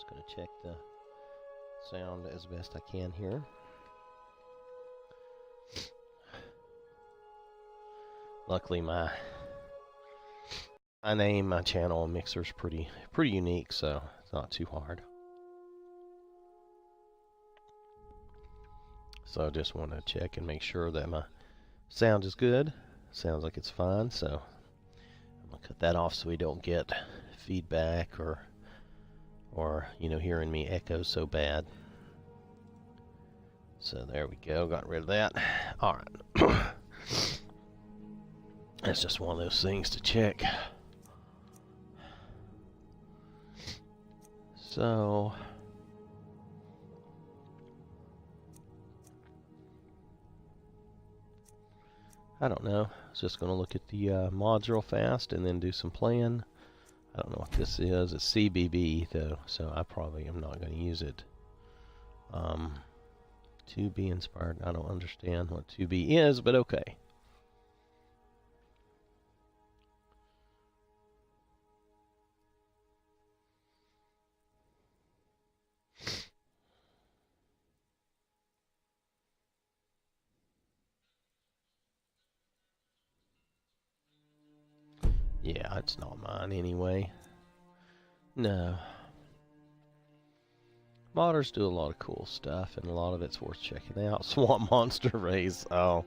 Just going to check the sound as best I can here. Luckily, my name, my channel, and mixer's pretty unique, so it's not too hard. So I just want to check and make sure that my sound is good. Sounds like it's fine, so I'm gonna cut that off so we don't get feedback or you know, hearing me echo so bad. So there we go, got rid of that. All right. That's just one of those things to check. So I don't know. I was just going to look at the mods real fast and then do some playing. I don't know what this is. It's CBB though, so I probably am not going to use it. To be inspired. I don't understand what to be is, but okay. Yeah, it's not mine anyway. No. Modders do a lot of cool stuff, and a lot of it's worth checking out. Swamp Monster Race. Oh,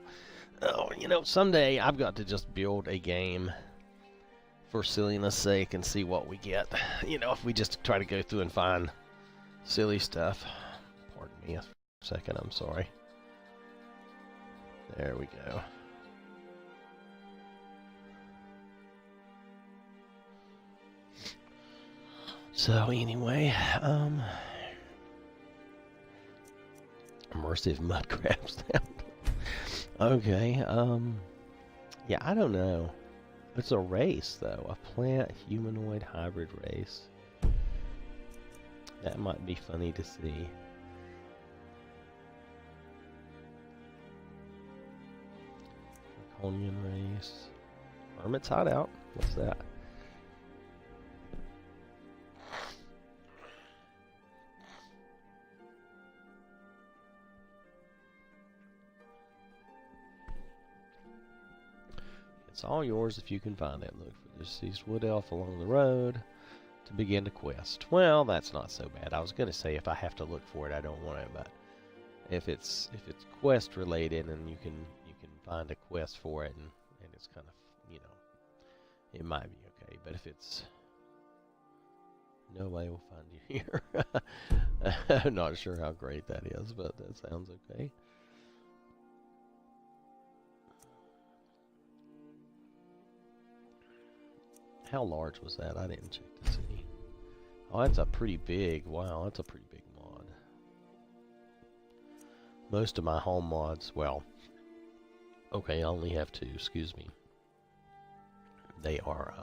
you know, someday I've got to just build a game for silliness sake and see what we get. You know, if we just try to go through and find silly stuff. Pardon me a second, I'm sorry. There we go. So anyway, immersive mud crab sound. Okay, yeah, I don't know. It's a race though, a plant humanoid hybrid race. That might be funny to see. Draconian race. Hermit's hideout. What's that? It's all yours if you can find it. Look for the deceased wood elf along the road to begin the quest. Well, that's not so bad. I was going to say if I have to look for it, I don't want it, but if it's quest related and you can find a quest for it and it's kind of, you know, it might be okay. But if it's nobody will find you here. I'm not sure how great that is, but that sounds okay. How large was that? I didn't check to see. Oh, that's a pretty big, wow, that's a pretty big mod. Most of my home mods, well, okay, I only have two, excuse me. They are,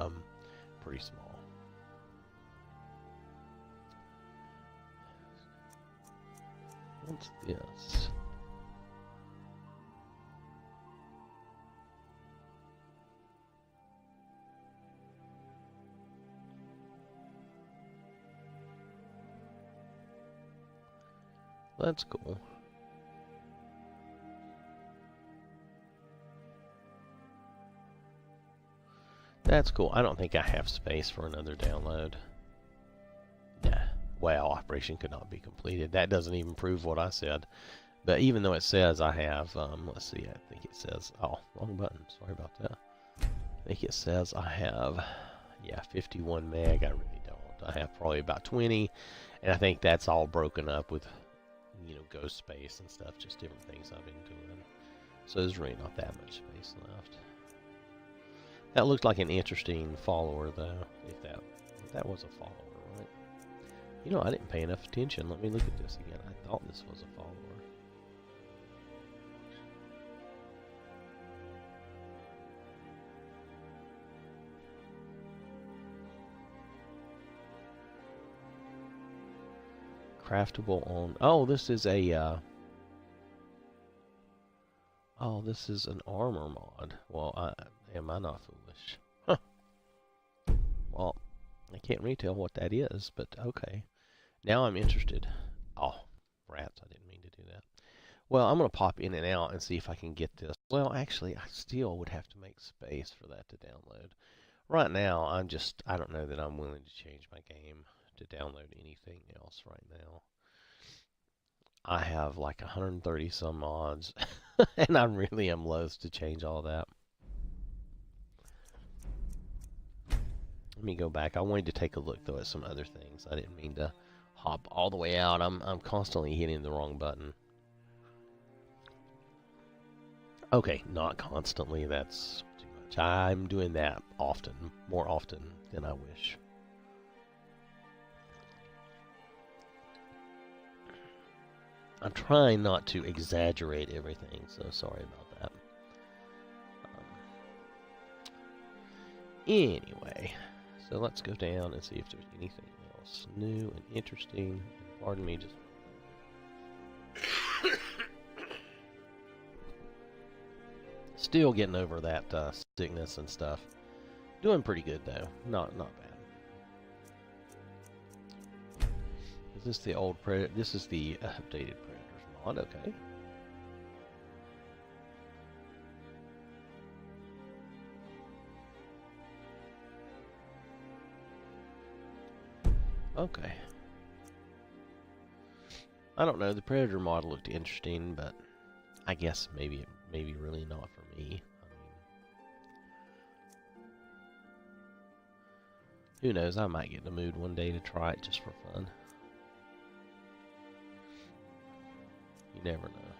pretty small. What's this? That's cool. That's cool. I don't think I have space for another download. Nah. Wow, operation could not be completed. That doesn't even prove what I said. But even though it says I have, let's see, I think it says, oh, wrong button. Sorry about that. I think it says I have, yeah, 51 meg. I really don't. I have probably about 20. And I think that's all broken up with, you know, ghost space and stuff, just different things I've been doing. So there's really not that much space left. That looked like an interesting follower, though. If that was a follower, right? You know, I didn't pay enough attention. Let me look at this again. I thought this was a follower. Craftable on. Oh, this is a. Oh, this is an armor mod. Well, am I not foolish? Huh. Well, I can't really tell what that is, but okay. Now I'm interested. Oh, rats, I didn't mean to do that. Well, I'm going to pop in and out and see if I can get this. Well, actually, I still would have to make space for that to download. Right now, I don't know that I'm willing to change my game to download anything else right now. I have like 130 some mods, and I really am loath to change all that. Let me go back. I wanted to take a look, though, at some other things. I didn't mean to hop all the way out. I'm constantly hitting the wrong button. Okay, not constantly. That's too much. I'm doing that often, more often than I wish. I'm trying not to exaggerate everything, so sorry about that. Anyway, so let's go down and see if there's anything else new and interesting. Pardon me, just... Still getting over that sickness and stuff. Doing pretty good, though. Not bad. Is this the old Predator? This is the updated Predators mod, okay. Okay. I don't know, the Predator mod looked interesting, but I guess maybe really not for me. I mean, who knows, I might get in the mood one day to try it just for fun. You never know.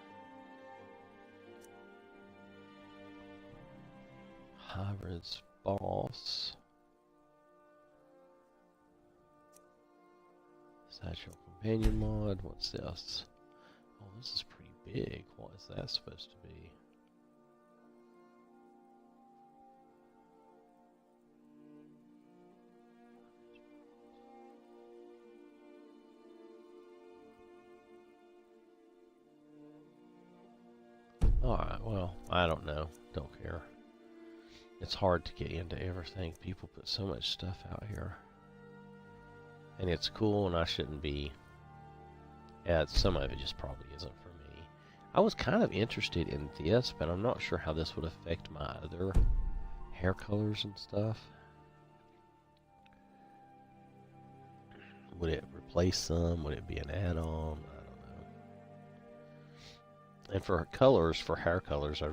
Hybrids boss. Satchel companion mod. What's this? Oh, this is pretty big. What is that supposed to be? Alright, well, I don't know. Don't care. It's hard to get into everything. People put so much stuff out here. And it's cool, and I shouldn't be. Yeah, some of it just probably isn't for me. I was kind of interested in this, but I'm not sure how this would affect my other hair colors and stuff. Would it replace some? Would it be an add-on? I don't know. And for colors, for hair colors, I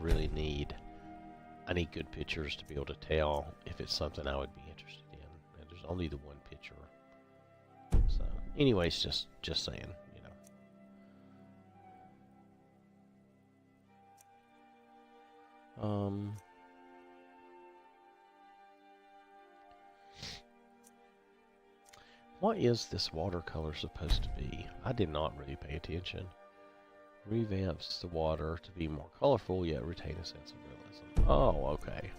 need good pictures to be able to tell if it's something I would be interested in. And there's only the one picture. So, anyways, just saying, you know. What is this watercolor supposed to be? I did not really pay attention. Revamps the water to be more colorful, yet retain a sense of realism. Oh, okay.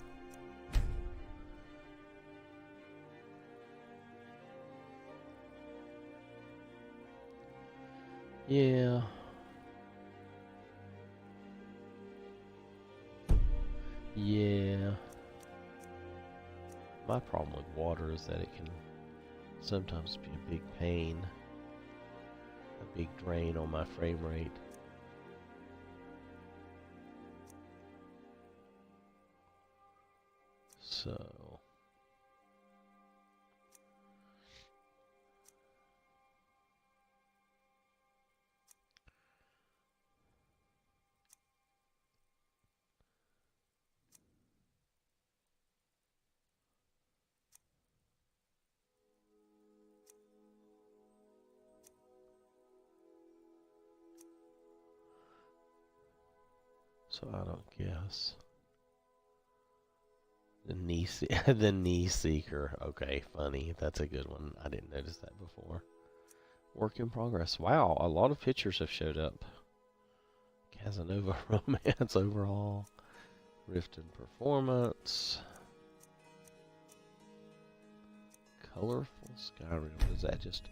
Yeah. Yeah. My problem with water is that it can sometimes be a big pain. A big drain on my frame rate. So... So I don't guess. The knee seeker. Okay, funny. That's a good one. I didn't notice that before. Work in progress. Wow, a lot of pictures have showed up. Casanova Romance overhaul. Rift and Performance. Colorful Skyrim. Does that just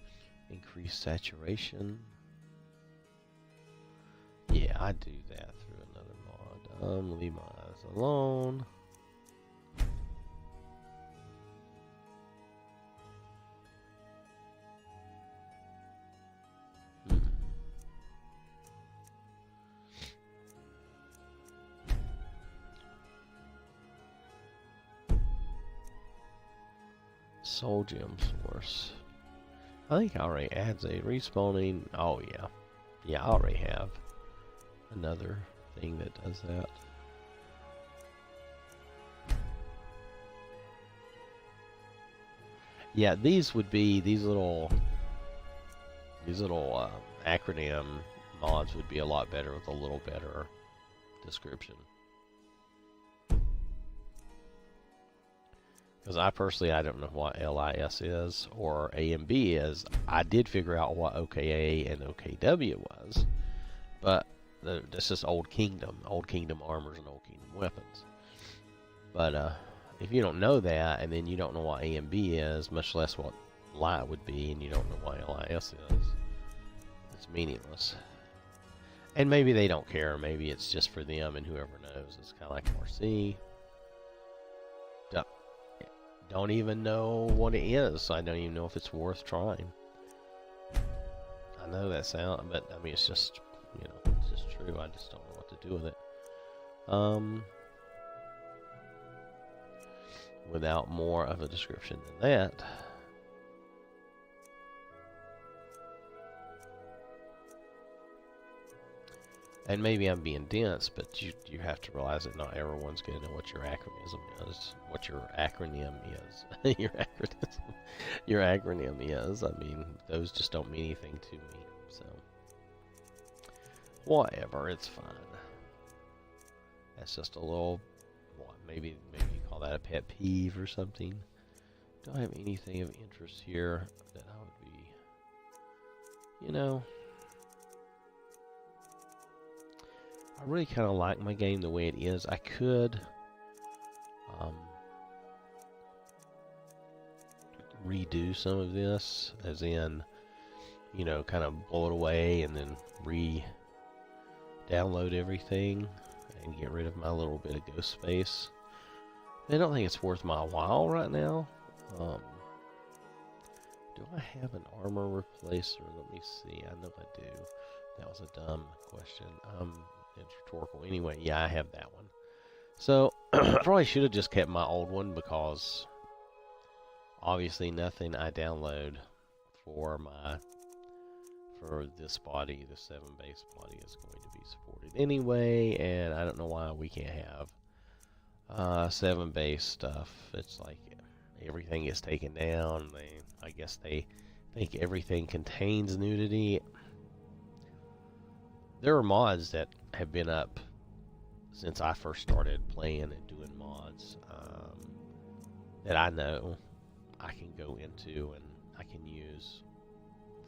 increase saturation? Yeah, I do that through another mod. Leave my eyes alone. soul gem source. I think I already adds a respawning. Oh yeah. Yeah, I already have another thing that does that. Yeah, these would be these little acronym mods would be a lot better with a little better description. Because I personally, I don't know what LIS is or AMB is. I did figure out what OKA and OKW was, but this is Old Kingdom armors and Old Kingdom weapons. But if you don't know that, and then you don't know what AMB is, much less what LIT would be, and you don't know what LIS is, it's meaningless. And maybe they don't care. Maybe it's just for them and whoever knows. It's kind of like RC. Don't even know what it is, so I don't even know if it's worth trying. I know that sound, but I mean, it's just, you know, it's just true. I just don't know what to do with it. Without more of a description than that. And maybe I'm being dense, but you have to realize that not everyone's going to know what your acronym is. What your acronym is. your acronym is. I mean, those just don't mean anything to me. So, whatever, it's fine. That's just a little, what, maybe you call that a pet peeve or something. Don't have anything of interest here that I would be, you know. I really kind of like my game the way it is. I could redo some of this, as in, you know, kind of blow it away and then re-download everything and get rid of my little bit of ghost space. I don't think it's worth my while right now. Do I have an armor replacer? Let me see. I know I do. That was a dumb question. It's rhetorical. Anyway, yeah, I have that one. So, I probably should have just kept my old one, because obviously nothing I download for this body, the 7 base body, is going to be supported anyway, and I don't know why we can't have 7 base stuff. It's like everything gets taken down. I guess they think everything contains nudity. There are mods that have been up since I first started playing and doing mods that I know I can go into and I can use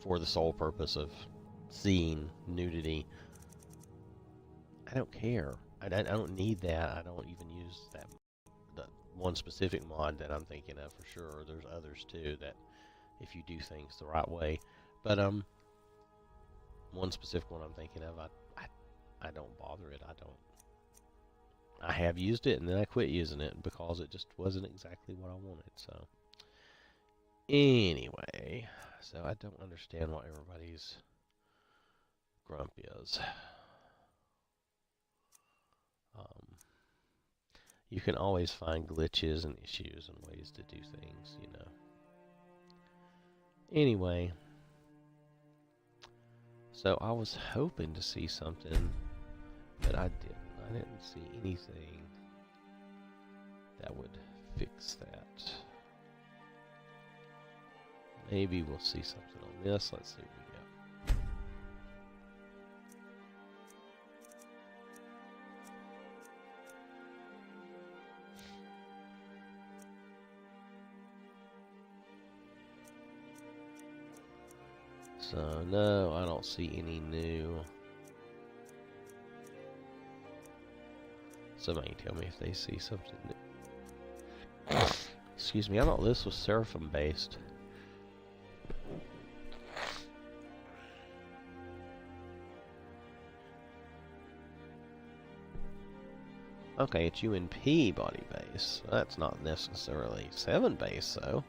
for the sole purpose of seeing nudity. I don't care. I don't need that. I don't even use that. The one specific mod that I'm thinking of for sure. There's others too that if you do things the right way. But one specific one I'm thinking of, I don't bother it. I have used it and then I quit using it because it just wasn't exactly what I wanted. So anyway, so I don't understand what everybody's grump is. You can always find glitches and issues and ways to do things, you know. Anyway, so I was hoping to see something, but I didn't. I didn't see anything that would fix that. Maybe we'll see something on this. Let's see what we got. So, no, I don't see any new. Somebody tell me if they see something new. Excuse me, I thought this was Seraphim based. Okay, it's UNP body base. That's not necessarily 7 base, though.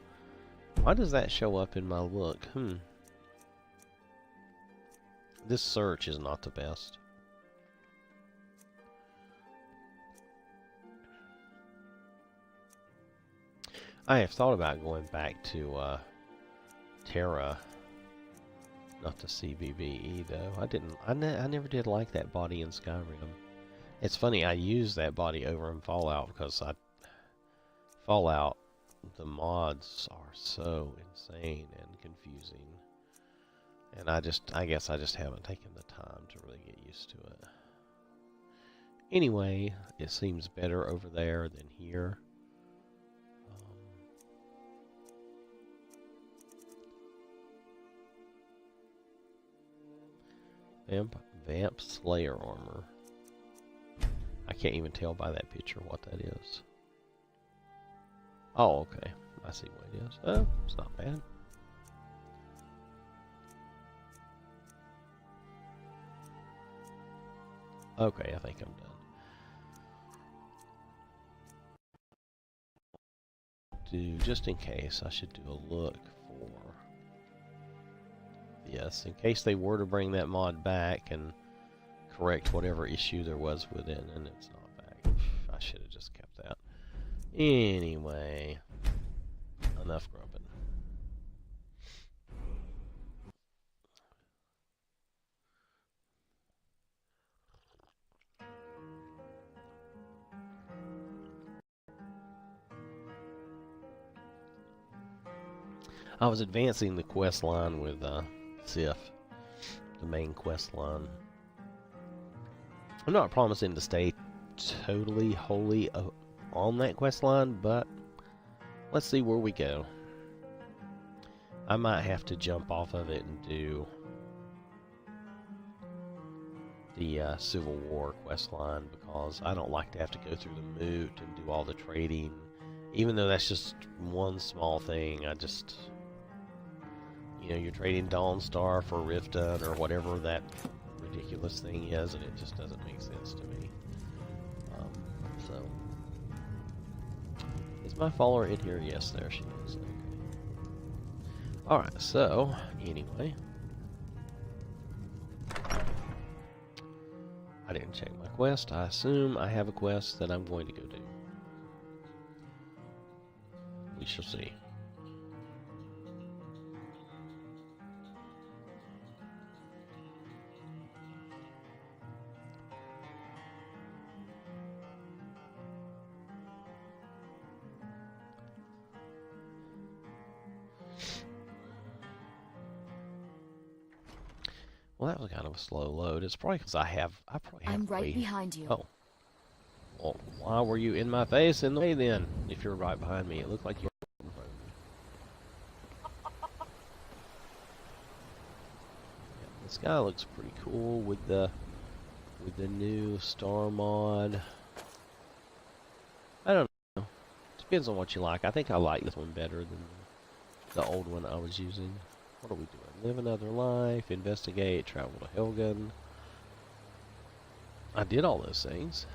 Why does that show up in my look? This search is not the best. I have thought about going back to Terra, not to CBBE though. I never did like that body in Skyrim. It's funny, I used that body over in Fallout because Fallout, the mods are so insane and confusing. And I guess I just haven't taken the time to really get used to it. Anyway, it seems better over there than here. Vamp Slayer armor. I can't even tell by that picture what that is. Oh, okay. I see what it is. Oh, it's not bad. Okay, I think I'm done. Just in case, I should do a look for... Yes, in case they were to bring that mod back and correct whatever issue there was with it, and it's not back. I should have just kept that. Anyway, enough grumping. I was advancing the quest line with Sif, the main quest line. I'm not promising to stay totally, wholly on that quest line, but let's see where we go. I might have to jump off of it and do the Civil War quest line because I don't like to have to go through the moot and do all the trading. Even though that's just one small thing, I just... You know, you're trading Dawnstar for Riften or whatever that ridiculous thing is, and it just doesn't make sense to me. So, is my follower in here? Yes, there she is. Okay. Alright, so, anyway. I didn't check my quest. I assume I have a quest that I'm going to go do. We shall see. Well, that was kind of a slow load. It's probably because I'm right behind you. Oh. Well, why were you in my face in the way then? If you're right behind me, it looked like you were in front of me. Yeah, this guy looks pretty cool with the new star mod. I don't know. Depends on what you like. I think I like this one better than the old one I was using. What are we doing? Live another life, investigate, travel to Helgen. I did all those things.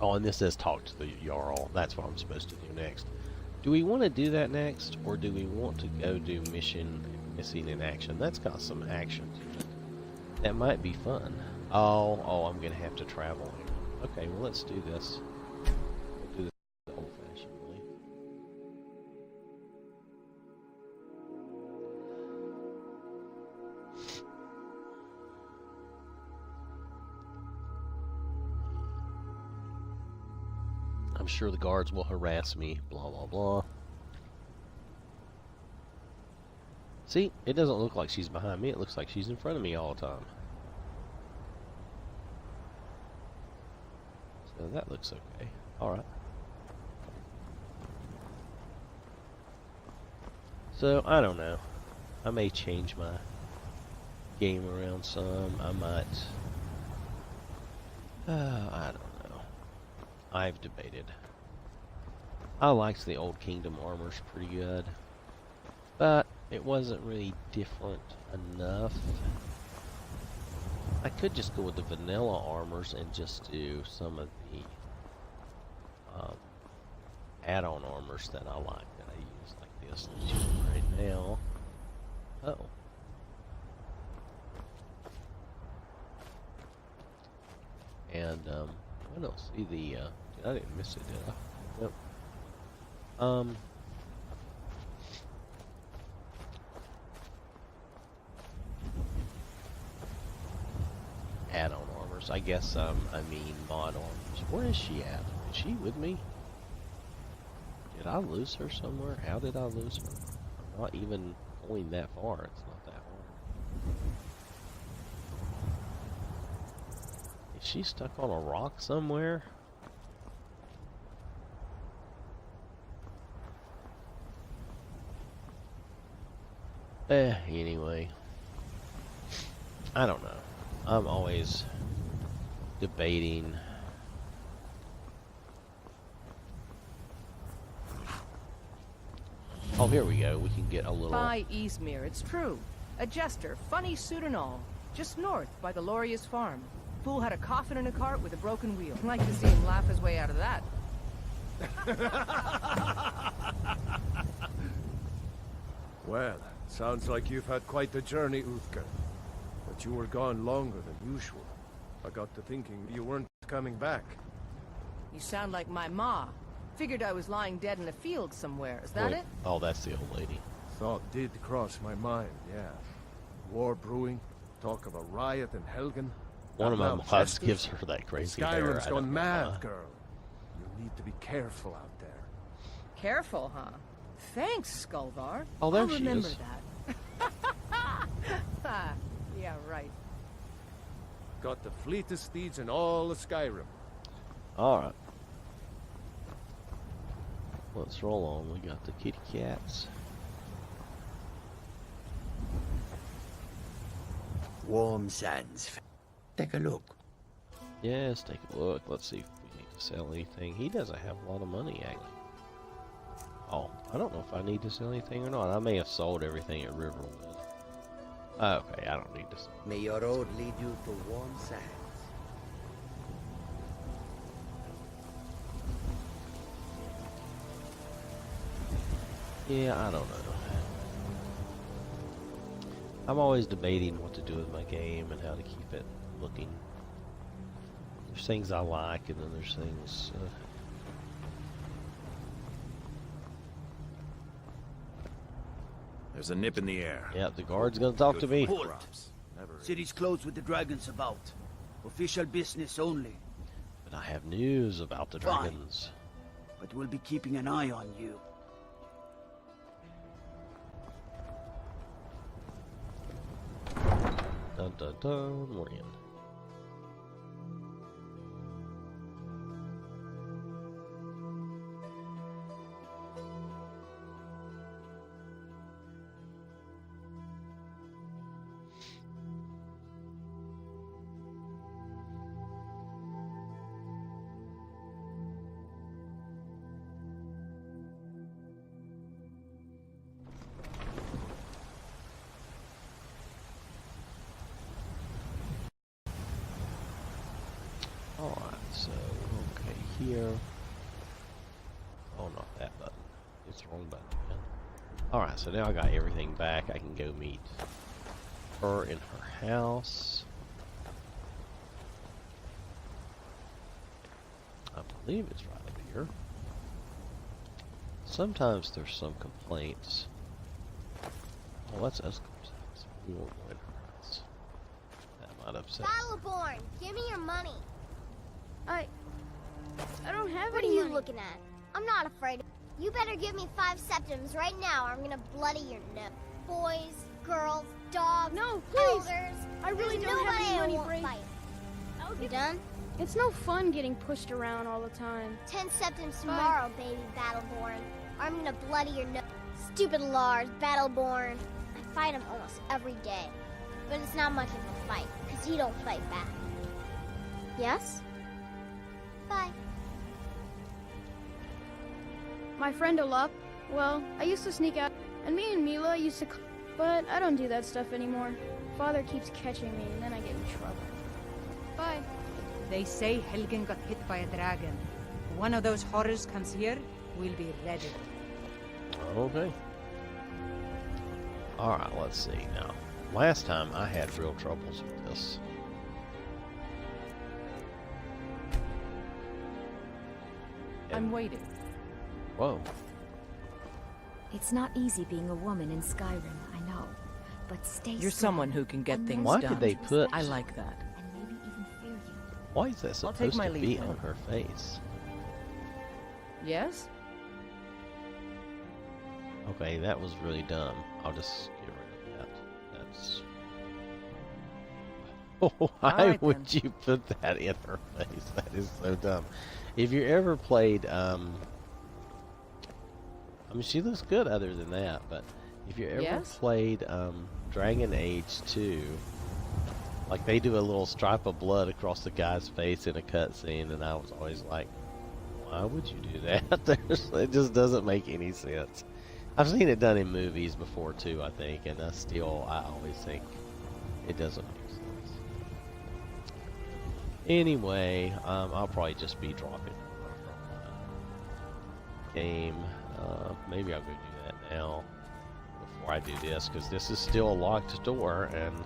Oh, and this says talk to the Jarl. That's what I'm supposed to do next. Do we want to do that next, or do we want to go do mission missing in action? That's got some action to it. That might be fun. Oh, I'm going to have to travel. Okay, well, let's do this. We'll do this old-fashioned way. I'm sure the guards will harass me, blah, blah, blah. See, it doesn't look like she's behind me. It looks like she's in front of me all the time. So that looks okay. Alright. So, I don't know. I may change my game around some. I might... I don't know. I've debated. I liked the Old Kingdom armors pretty good. But it wasn't really different enough. I could just go with the vanilla armors and just do some of the add-on armors that I like, that I use, like this right now. Oh. And, I don't see the, I didn't miss it, did I? Yep. Add-on armors. I guess, I mean mod armors. Where is she at? Is she with me? Did I lose her somewhere? How did I lose her? I'm not even going that far. It's not that far. Is she stuck on a rock somewhere? Anyway. I don't know. I'm always debating. Oh, here we go. We can get a little... By Eastmere, it's true. A jester, funny suit and all. Just north, by the Lauria's farm. Fool had a coffin in a cart with a broken wheel. I'd like to see him laugh his way out of that. Well, sounds like you've had quite the journey, Uthgar. But you were gone longer than usual. I got to thinking you weren't coming back. You sound like my ma. Figured I was lying dead in a field somewhere. Is that Wait. it? Oh, that's the old lady. Thought did cross my mind, yeah. War brewing, talk of a riot in Helgen. One of my mods gives her that crazy hair. Skyrim's gone mad, girl. You need to be careful out there. Careful, huh? Thanks, Skulvar. Oh, there I'll she remember is. that. Yeah, right. Got the fleetest steeds in all of Skyrim. Alright. Let's roll on. We got the kitty cats. Warm sands. Take a look. Yes, take a look. Let's see if we need to sell anything. He doesn't have a lot of money, actually. Oh, I don't know if I need to sell anything or not. I may have sold everything at Riverwood. Okay, I don't need to sell. May your road lead you to warm sands. Yeah, I don't know. I'm always debating what to do with my game and how to keep it looking. There's things I like, and then there's things... There's a nip in the air. Yeah, the guard's gonna talk to me. Halt! City's closed with the dragons about. Official business only. But I have news about the Fine. dragons. But we'll be keeping an eye on you. Dun dun dun, we're in. Alright, so, okay, here. Oh, not that button. It's the wrong button again. Alright, so now I got everything back. I can go meet her in her house. I believe it's right up here. Sometimes there's some complaints. Oh, that's Escobar's house. We won't go in her house. That might upset. Battleborn, give me your money. I don't have What are any you money. looking at? I'm not afraid. You better give me 5 septims right now or I'm gonna bloody your nose. Boys, girls, dogs, No, please. elders. I really There's don't have nobody any I money, won't Brace. fight. I'll You give done? It's no fun getting pushed around all the time. 10 septims tomorrow, baby Battleborn. Or I'm gonna bloody your nose. Stupid Lars, Battleborn. I fight him almost every day. But it's not much of a fight, because he don't fight back. Yes? Bye. My friend Olap, well, I used to sneak out, and me and Mila used to, but I don't do that stuff anymore. Father keeps catching me, and then I get in trouble. Bye. They say Helgen got hit by a dragon. One of those horrors comes here, we'll be ready. Okay. Alright, let's see now. Last time I had real troubles with this. I'm waiting. Whoa. It's not easy being a woman in Skyrim, I know. But stay You're strong, someone who can get and things Why done. did they put... I like that. And maybe even fear you. Why is that I'll take supposed my to leave be then. on her face? Yes? Okay, that was really dumb. I'll just get rid of that. That's... Why Alright, would then. you put that in her face? That is so dumb. If you ever played, I mean, she looks good other than that, but if you ever Yes? played Dragon Age 2, like they do a little stripe of blood across the guy's face in a cutscene, and I was always like, why would you do that? It just doesn't make any sense. I've seen it done in movies before too, I think, and I always think it doesn't make sense. Anyway, I'll probably just be dropping her from game. Maybe I'll go do that now before I do this, because this is still a locked door, and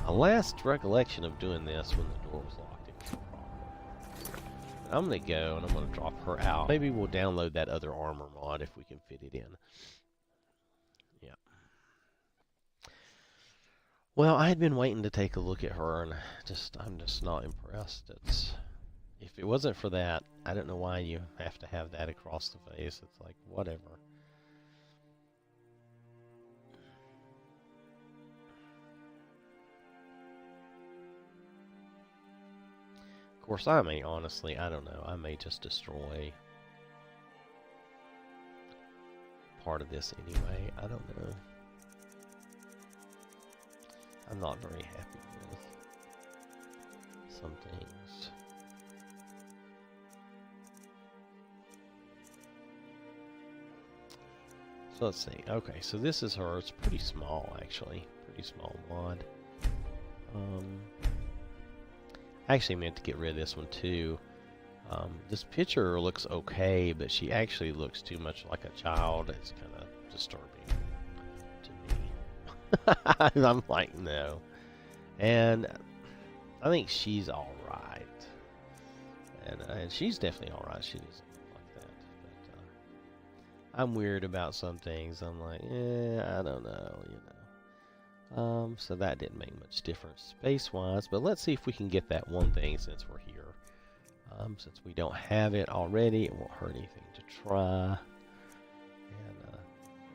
my last recollection of doing this when the door was locked, it was a problem. I'm going to go and I'm going to drop her out. Maybe we'll download that other armor mod if we can fit it in. Yeah. Well, I had been waiting to take a look at her, and I'm just not impressed. If it wasn't for that, I don't know why you have to have that across the face. It's like, whatever. Of course, I may, honestly, I don't know, I may just destroy part of this anyway. I don't know. I'm not very happy with some things. So let's see. Okay, so this is her. It's pretty small, actually. Pretty small mod. I actually meant to get rid of this one too. This picture looks okay, but she actually looks too much like a child. It's kind of disturbing to me. I'm like, no. And I think she's alright. And she's definitely alright. She doesn't look like that. But I'm weird about some things. I'm like, I don't know, you know. So that didn't make much difference space-wise, but let's see if we can get that one thing since we're here. Since we don't have it already, it won't hurt anything to try. And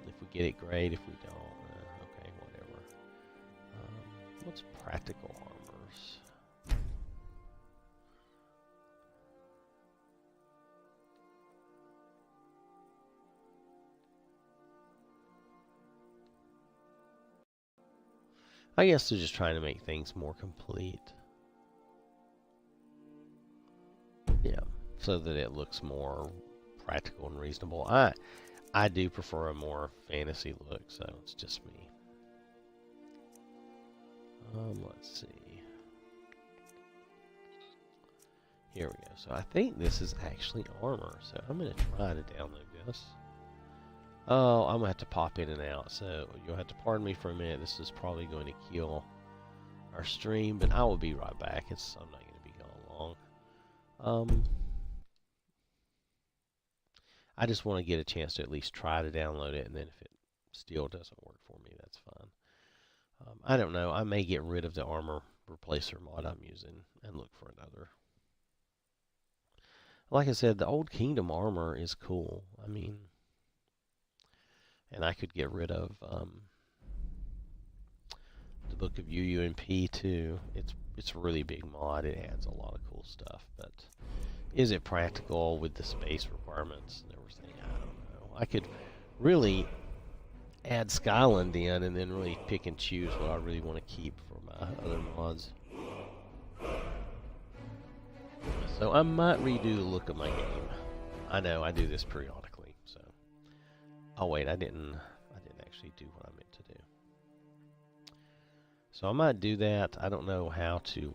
if we get it, great. If we don't, okay, whatever. What's practical armors? I guess they're just trying to make things more complete. Yeah, so that it looks more practical and reasonable. I do prefer a more fantasy look, so it's just me. Let's see. Here we go. So I think this is actually armor, so I'm going to try to download this. Oh, I'm going to have to pop in and out, so you'll have to pardon me for a minute. This is probably going to kill our stream, but I will be right back. I'm not going to be gone long. I just want to get a chance to at least try to download it, and then if it still doesn't work for me, that's fine. I don't know. I may get rid of the armor replacer mod I'm using and look for another. Like I said, the Old Kingdom armor is cool. I mean, and I could get rid of the Book of UUMP too. It's a really big mod. It adds a lot of cool stuff, but is it practical with the space requirements and everything? I don't know. I could really add Skyland in and then really pick and choose what I really want to keep for my other mods. So I might redo the look of my game. I know I do this periodically, so. Oh wait, I didn't actually do what I meant to do. So I might do that. I don't know how to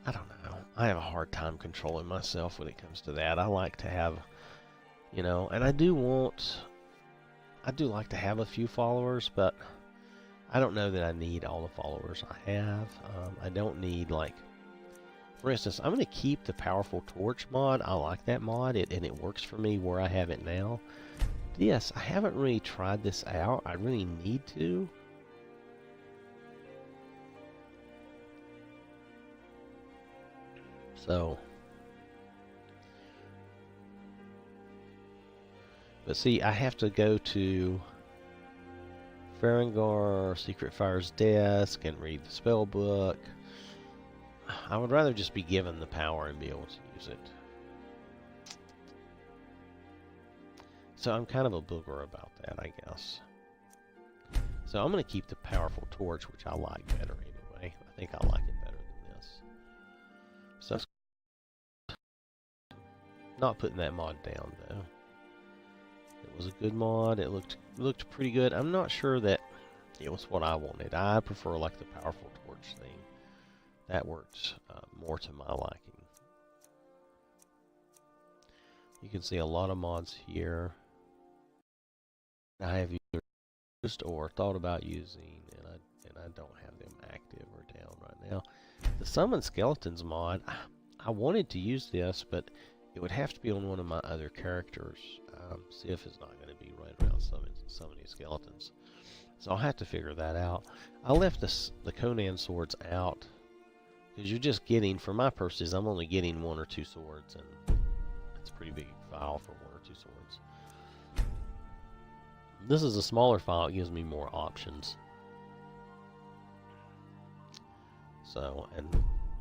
I don't know. I have a hard time controlling myself when it comes to that. I like to have, you know, and I do like to have a few followers, but I don't know that I need all the followers I have. I don't need, like, for instance, I'm going to keep the Powerful Torch mod. I like that mod, and it works for me where I have it now. This, I haven't really tried this out. I really need to. So, but see, I have to go to Farengar Secret Fire's desk and read the spell book. I would rather just be given the power and be able to use it. So I'm kind of a booger about that, I guess. So I'm going to keep the Powerful Torch, which I like better anyway. I think I like it better than this. So not putting that mod down though. It was a good mod. It looked pretty good. I'm not sure that it was what I wanted. I prefer like the Powerful Torch thing. That works more to my liking. You can see a lot of mods here I have used or thought about using, and I don't have them active or down right now. The Summon Skeletons mod, I wanted to use this, but it would have to be on one of my other characters. Sif is not going to be right around summoning skeletons, so I'll have to figure that out. I left the Conan swords out because you're just getting, for my purposes, I'm only getting 1 or 2 swords, and it's a pretty big file for 1 or 2 swords. This is a smaller file. It gives me more options. So, and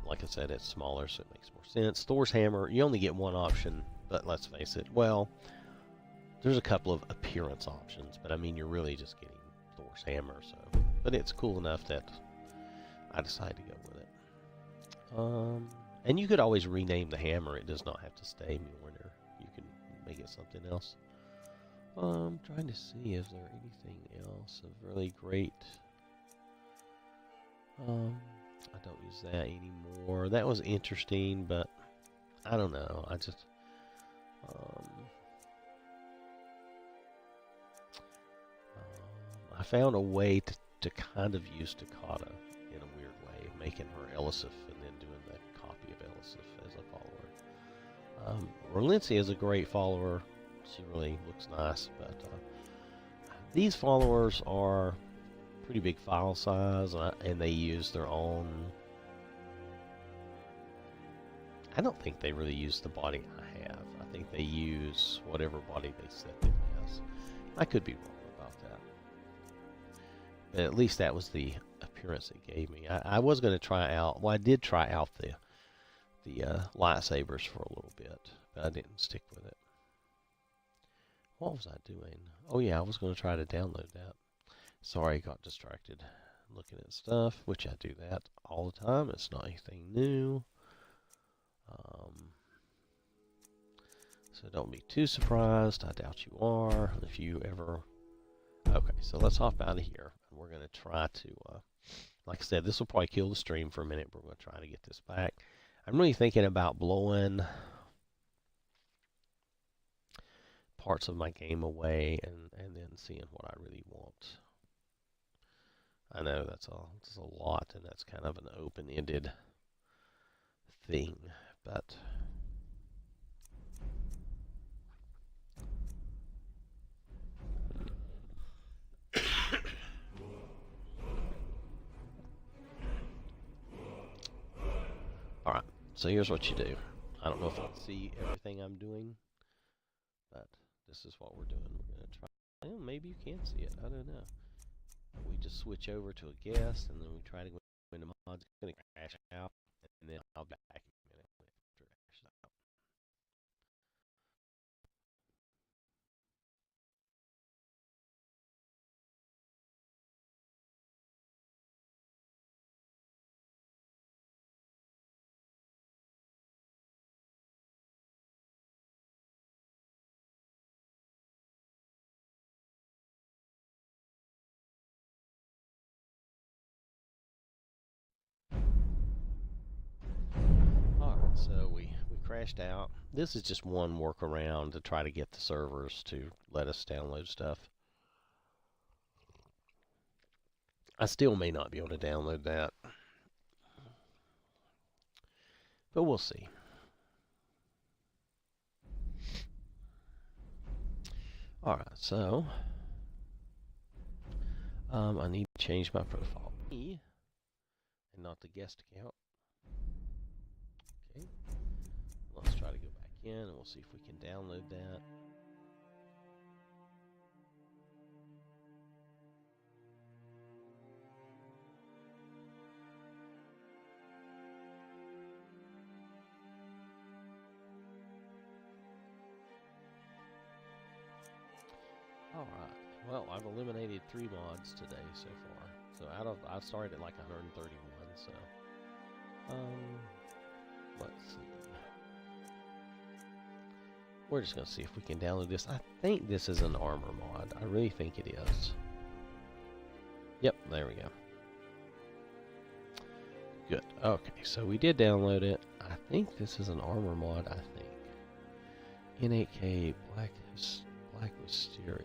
like I said, it's smaller, so it makes more sense. Thor's hammer, you only get 1 option, but let's face it, well, there's a couple of appearance options, but I mean, you're really just getting Thor's hammer, so, but it's cool enough that I decided to go with it. And you could always rename the hammer. It does not have to stay Mjolnir. You can make it something else. I'm trying to see if there's anything else of really great. I don't use that anymore. That was interesting, but I don't know. I just I found a way to kind of use Takata in a weird way, making her Elisif and then doing the copy of Elisif as a follower. Rolinci is a great follower. She really looks nice, but these followers are pretty big file size, and they use their own. I don't think they really use the body I have. I think they use whatever body they set them as. I could be wrong about that, but at least that was the appearance it gave me. I was going to try out. Well, I did try out the lightsabers for a little bit, but I didn't stick with it. What was I doing? Oh yeah, I was going to try to download that. Sorry, got distracted looking at stuff, which I do that all the time. It's not anything new. So don't be too surprised. I doubt you are. If you ever... Okay, so let's hop out of here. And we're going to try to... like I said, this will probably kill the stream for a minute. We're going to try to get this back. I'm really thinking about blowing parts of my game away and then seeing what I really want. I know that's a lot, and that's kind of an open-ended thing, but alright, so here's what you do. I don't know if I can see everything I'm doing, but this is what we're doing. We're going to try. Well, maybe you can see it. I don't know. We just switch over to a guest, and then we try to go into mods. It's going to crash out, and then I'll be back in a minute after it crashes out. Alright, so we crashed out. This is just one workaround to try to get the servers to let us download stuff. I still may not be able to download that, but we'll see. Alright, so I need to change my profile and not the guest account. Okay, let's try to go back in and we'll see if we can download that. Alright, well, I've eliminated 3 mods today so far. So I started at like 131, so let's see. We're just gonna see if we can download this. I think this is an armor mod. I really think it is. Yep, there we go. Good. Okay, so we did download it. I think this is an armor mod, I think. N8K Black Wisteria.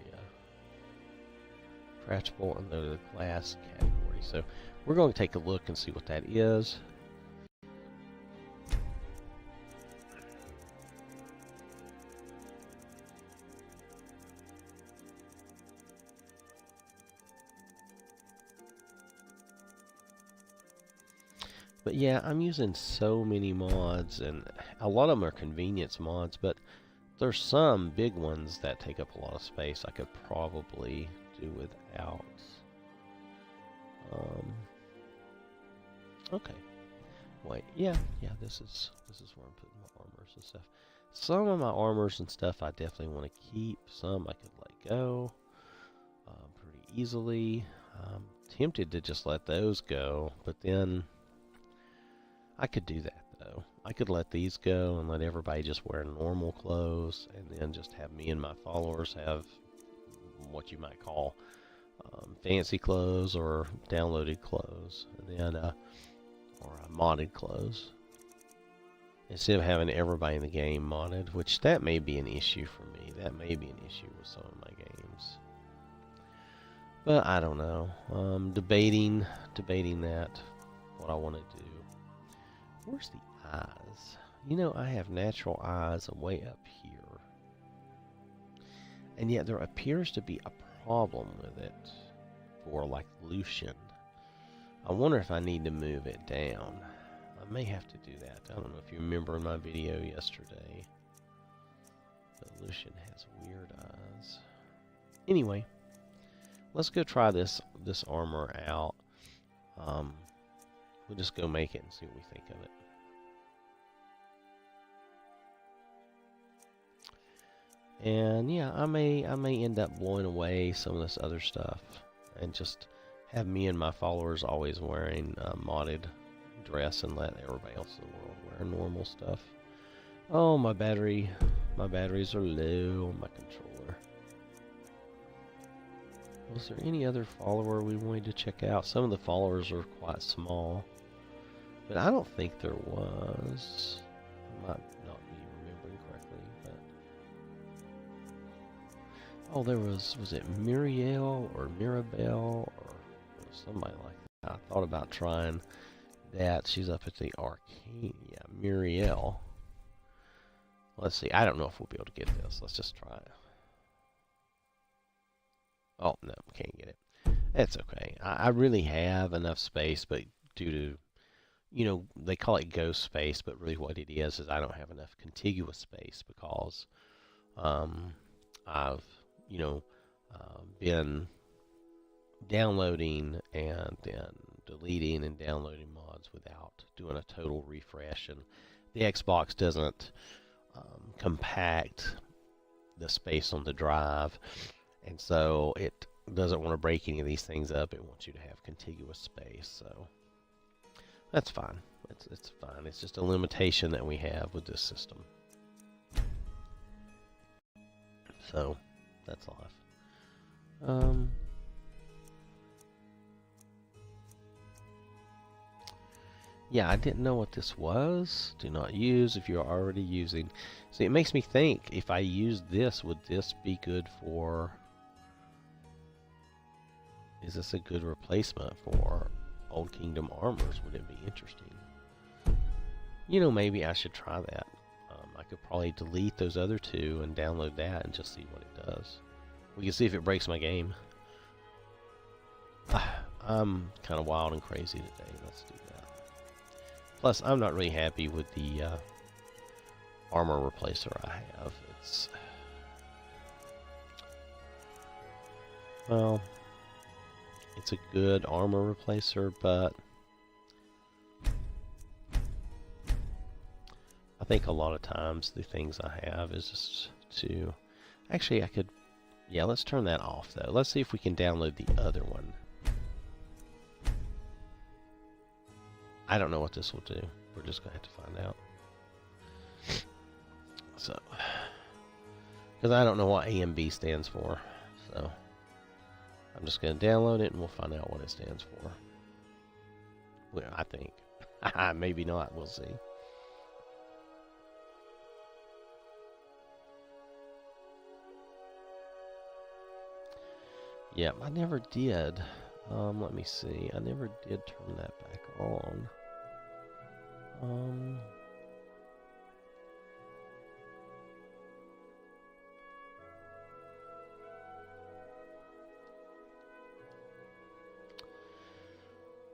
Crouchable under the glass category. So we're going to take a look and see what that is. But yeah, I'm using so many mods, and a lot of them are convenience mods, but there's some big ones that take up a lot of space I could probably do without. Okay. Wait, yeah, this is where I'm putting my armors and stuff. Some of my armors and stuff I definitely want to keep. Some I could let go pretty easily. I'm tempted to just let those go, but then I could do that though. I could let these go and let everybody just wear normal clothes, and then just have me and my followers have what you might call fancy clothes or downloaded clothes, and then or modded clothes, instead of having everybody in the game modded, which that may be an issue for me. That may be an issue with some of my games, but I don't know. Debating that, what I want to do. Where's the eyes? You know, I have natural eyes way up here, and yet there appears to be a problem with it for like Lucian. I wonder if I need to move it down. I may have to do that. I don't know if you remember in my video yesterday, but Lucian has weird eyes. Anyway, let's go try this armor out. We'll just go make it and see what we think of it. And yeah, I may end up blowing away some of this other stuff and just have me and my followers always wearing modded dress and let everybody else in the world wear normal stuff. Oh, my batteries are low on my controller. Was there any other follower we wanted to check out? Some of the followers are quite small, but I don't think there was. I might not be remembering correctly, but oh, there was it Muriel or Mirabelle or somebody like that? I thought about trying that. She's up at the Arcane. Yeah, Muriel. Let's see. I don't know if we'll be able to get this. Let's just try it. Oh, no, can't get it. That's okay. I really have enough space, but due to, you know, they call it ghost space, but really what it is I don't have enough contiguous space because I've, you know, been downloading and then deleting and downloading mods without doing a total refresh, and the Xbox doesn't compact the space on the drive, and so it doesn't want to break any of these things up. It wants you to have contiguous space, so that's fine. It's fine. It's just a limitation that we have with this system. So that's life. Yeah, I didn't know what this was. Do not use if you're already using. See, it makes me think, if I use this, would this be good for is this a good replacement for Old Kingdom armors? Would it be interesting? You know, maybe I should try that. I could probably delete those other two and download that and just see what it does. We can see if it breaks my game. I'm kind of wild and crazy today. Let's do that. Plus, I'm not really happy with the armor replacer I have. It's... well, it's a good armor replacer, but I think a lot of times the things I have is just to... actually, I could... yeah, let's turn that off, though. Let's see if we can download the other one. I don't know what this will do. We're just going to have to find out. So... because I don't know what A and B stands for. So... I'm just going to download it and we'll find out what it stands for. Well, I think. Maybe not. We'll see. Yep, I never did. Let me see. I never did turn that back on.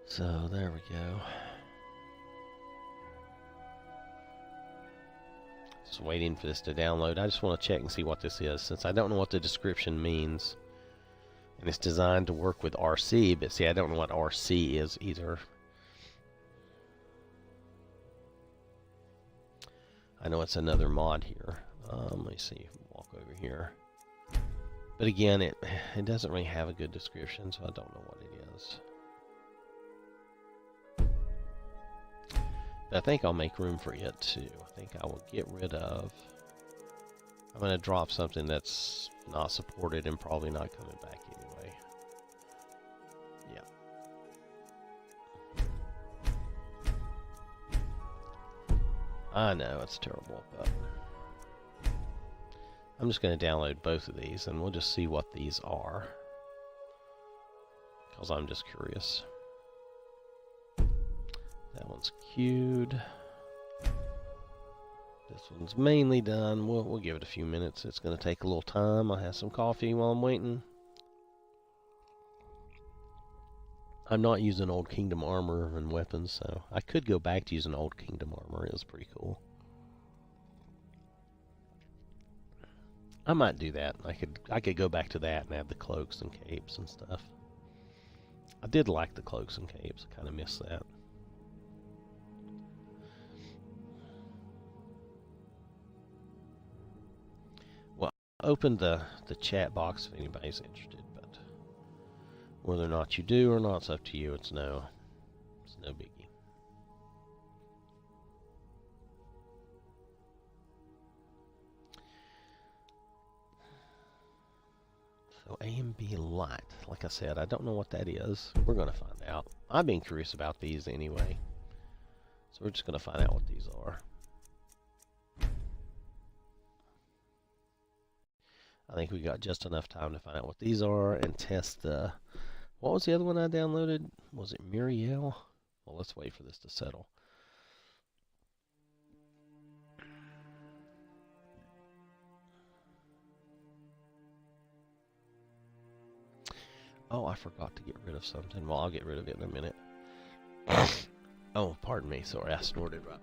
So, there we go. Just waiting for this to download. I just want to check and see what this is, since I don't know what the description means. And it's designed to work with RC, but see, I don't know what RC is either. I know it's another mod here. Let me see. Walk over here. But again, it doesn't really have a good description, so I don't know what it is. But I think I'll make room for it too. I think I will get rid of... I'm going to drop something that's not supported and probably not coming back anyway. Yeah. I know, it's terrible, but... I'm just going to download both of these and we'll just see what these are. Because I'm just curious. That one's queued. This one's mainly done. We'll give it a few minutes. It's going to take a little time. I'll have some coffee while I'm waiting. I'm not using Old Kingdom armor and weapons, so I could go back to using Old Kingdom armor. It was pretty cool. I might do that. I could go back to that and have the cloaks and capes and stuff. I did like the cloaks and capes. I kind of miss that. Open the chat box if anybody's interested, but whether or not you do or not, it's up to you. It's no biggie. So A and B light, like I said, I don't know what that is. We're gonna find out. I've been curious about these anyway, so we're just gonna find out what these are. I think we got just enough time to find out what these are and test the... what was the other one I downloaded? Was it Muriel? Well, let's wait for this to settle. Oh, I forgot to get rid of something. Well, I'll get rid of it in a minute. Oh, pardon me. Sorry, I snorted right.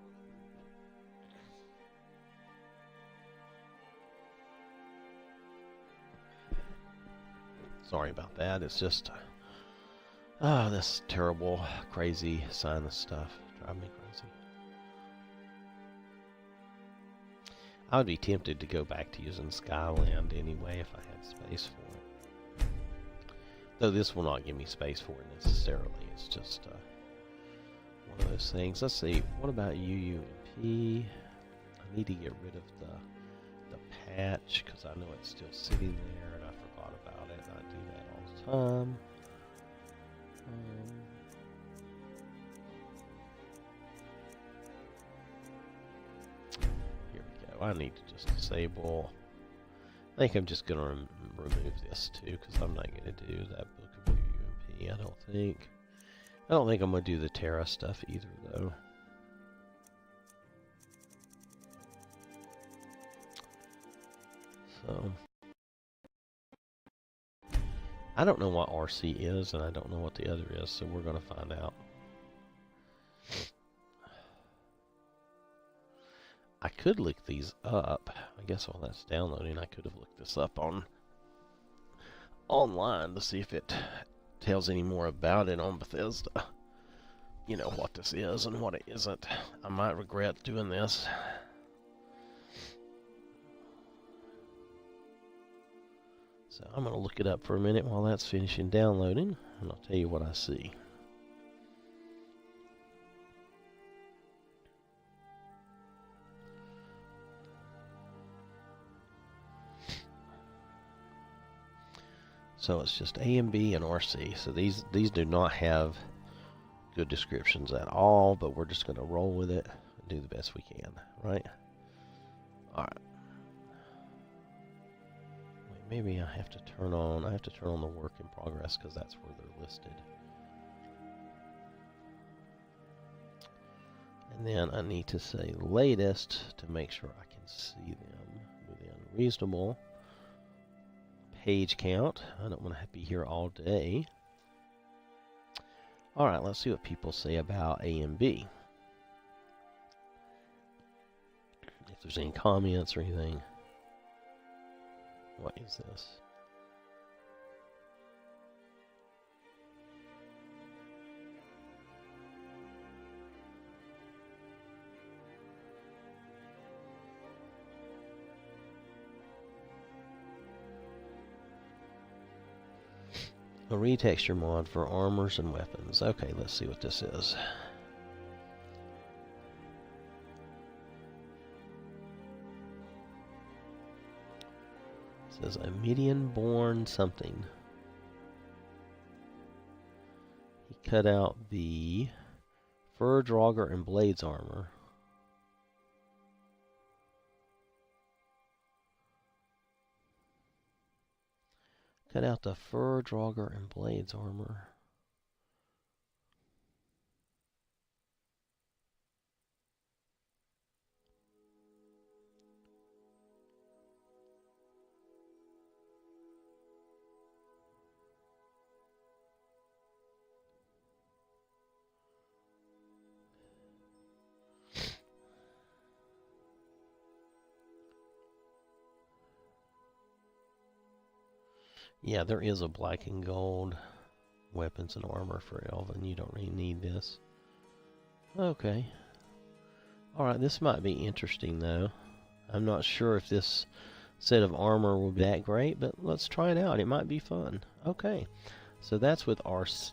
Sorry about that. It's just, this terrible, crazy sinus stuff drives me crazy. I would be tempted to go back to using Skyland anyway if I had space for it. Though this will not give me space for it necessarily. It's just one of those things. Let's see. What about UUMP? I need to get rid of the patch because I know it's still sitting there and I forgot about it. I do that all the time. Here we go. I need to just disable. I think I'm just going to remove this too because I'm not going to do that book of me, I don't think. I don't think I'm going to do the Terra stuff either, though. So, I don't know what RC is, and I don't know what the other is, so we're going to find out. I could look these up. I guess while that's downloading, I could have looked this up online to see if it tells any more about it on Bethesda. You know, what this is and what it isn't. I might regret doing this. So I'm going to look it up for a minute while that's finishing downloading, and I'll tell you what I see. So it's just A and B and RC. So these do not have good descriptions at all, but we're just going to roll with it and do the best we can, right? All right. Wait, maybe I have to turn on the work in progress because that's where they're listed. And then I need to say latest to make sure I can see them within reasonable. Page count. I don't want to be here all day. Alright, let's see what people say about A and B. If there's any comments or anything. What is this? A retexture mod for armors and weapons. Okay, let's see what this is. It says a Median-born something. He cut out the fur drogger and blades armor. Cut out the fur drogger and blades armor. Yeah, there is a black and gold weapons and armor for Elven. You don't really need this. Okay. Alright, this might be interesting though. I'm not sure if this set of armor will be that great, but let's try it out. It might be fun. Okay. So that's with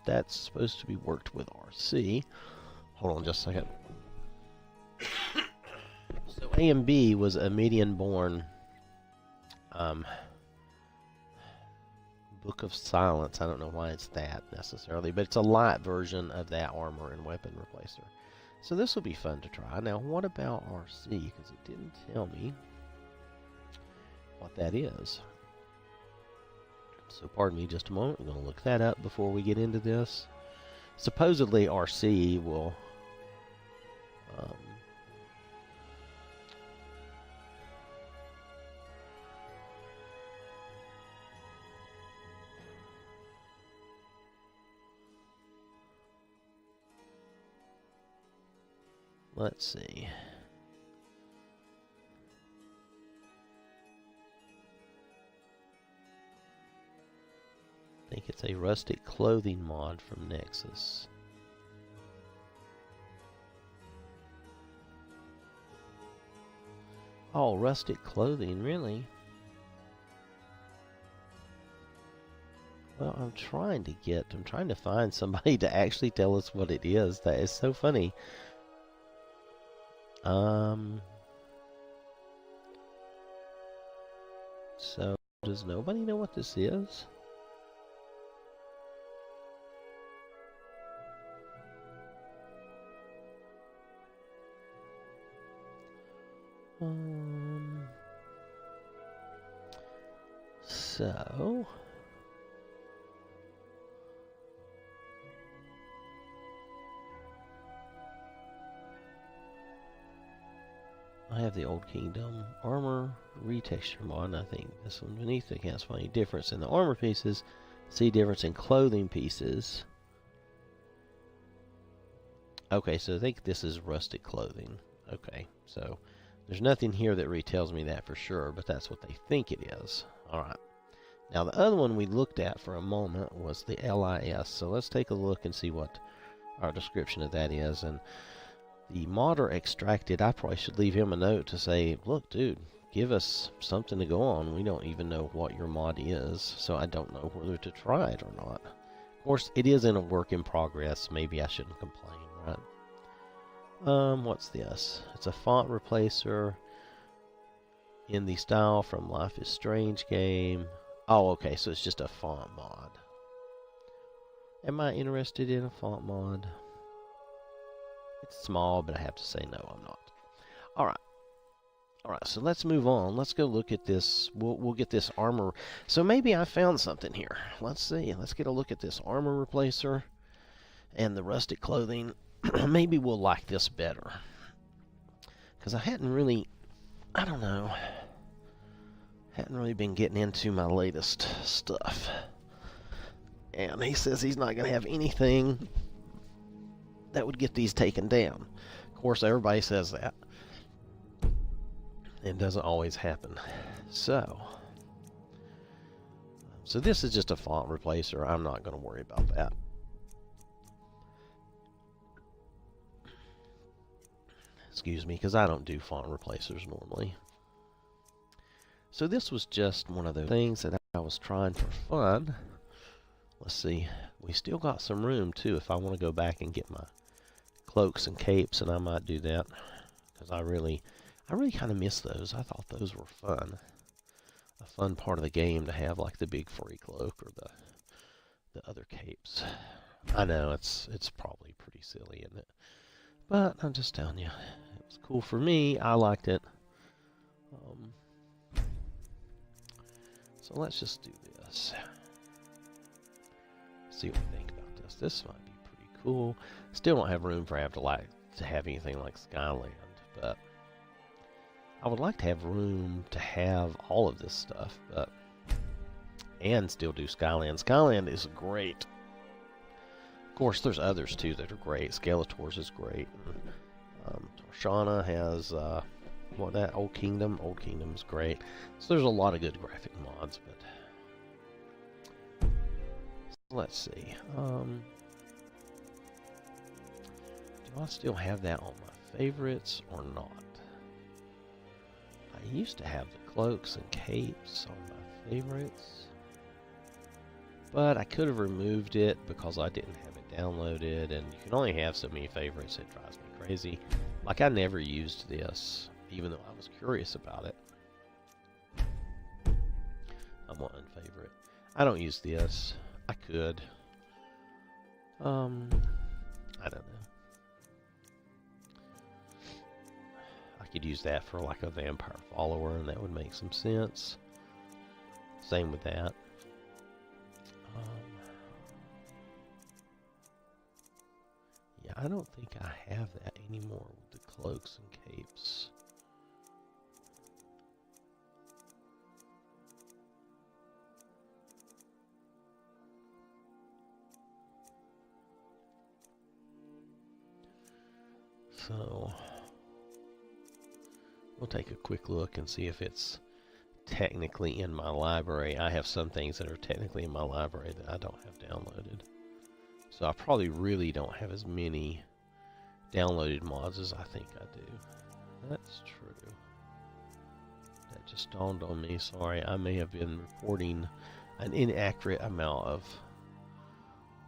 that's supposed to be worked with RC. Hold on just a second. So A and B was a median-born Book of Silence. I don't know why it's that necessarily, but it's a light version of that armor and weapon replacer. So this will be fun to try. Now, what about RC? Because it didn't tell me what that is. So pardon me just a moment. I'm going to look that up before we get into this. Supposedly RC will let's see. I think it's a rustic clothing mod from Nexus. Oh, rustic clothing, really? Well, I'm trying to find somebody to actually tell us what it is. That is so funny. So, does nobody know what this is? So have the Old Kingdom armor retexture mod. I think this one beneath it can't find any difference in the armor pieces. See difference in clothing pieces. Okay, so I think this is rustic clothing. Okay, so there's nothing here that retells me that for sure, but that's what they think it is. Alright. Now the other one we looked at for a moment was the LIS. So let's take a look and see what our description of that is. And the modder extracted, I probably should leave him a note to say, look, dude, give us something to go on. We don't even know what your mod is, so I don't know whether to try it or not. Of course, it is in a work in progress. Maybe I shouldn't complain, right? What's this? It's a font replacer in the style from Life is Strange game. Oh, okay, so it's just a font mod. Am I interested in a font mod? It's small, but I have to say no, I'm not. Alright. Alright, so let's move on. Let's go look at this. We'll get this armor. So maybe I found something here. Let's see. Let's get a look at this armor replacer and the rustic clothing. Maybe we'll like this better. Because I hadn't really, I don't know, hadn't really been getting into my latest stuff. And he says he's not going to have anything that would get these taken down. Of course, everybody says that. It doesn't always happen. So this is just a font replacer. I'm not going to worry about that. Excuse me, because I don't do font replacers normally. So this was just one of those things that I was trying for fun. Let's see. We still got some room, too, if I want to go back and get my cloaks and capes, and I might do that. Because I really kind of miss those. I thought those were fun. A fun part of the game to have, like the big furry cloak or the other capes. I know, it's probably pretty silly, isn't it? But I'm just telling you, it was cool for me. I liked it. So let's just do this. See what we think about this. This might be pretty cool. Still don't have room for to have anything like Skyland, but I would like to have room to have all of this stuff, and still do Skyland. Skyland is great. Of course, there's others too that are great. Skeletor's is great. Torshana has that Old Kingdom. Old Kingdom is great. So there's a lot of good graphic mods, but let's see. Do I still have that on my favorites or not? I used to have the cloaks and capes on my favorites, but I could have removed it because I didn't have it downloaded, and you can only have so many favorites. It drives me crazy. Like, I never used this, even though I was curious about it. I'm on unfavorite. I don't use this. I could. I don't know. I could use that for like a vampire follower, and that would make some sense. Same with that. Yeah, I don't think I have that anymore with the cloaks and capes. So we'll take a quick look and see if it's technically in my library. I have some things that are technically in my library that I don't have downloaded. So I probably really don't have as many downloaded mods as I think I do. That's true. That just dawned on me. Sorry, I may have been reporting an inaccurate amount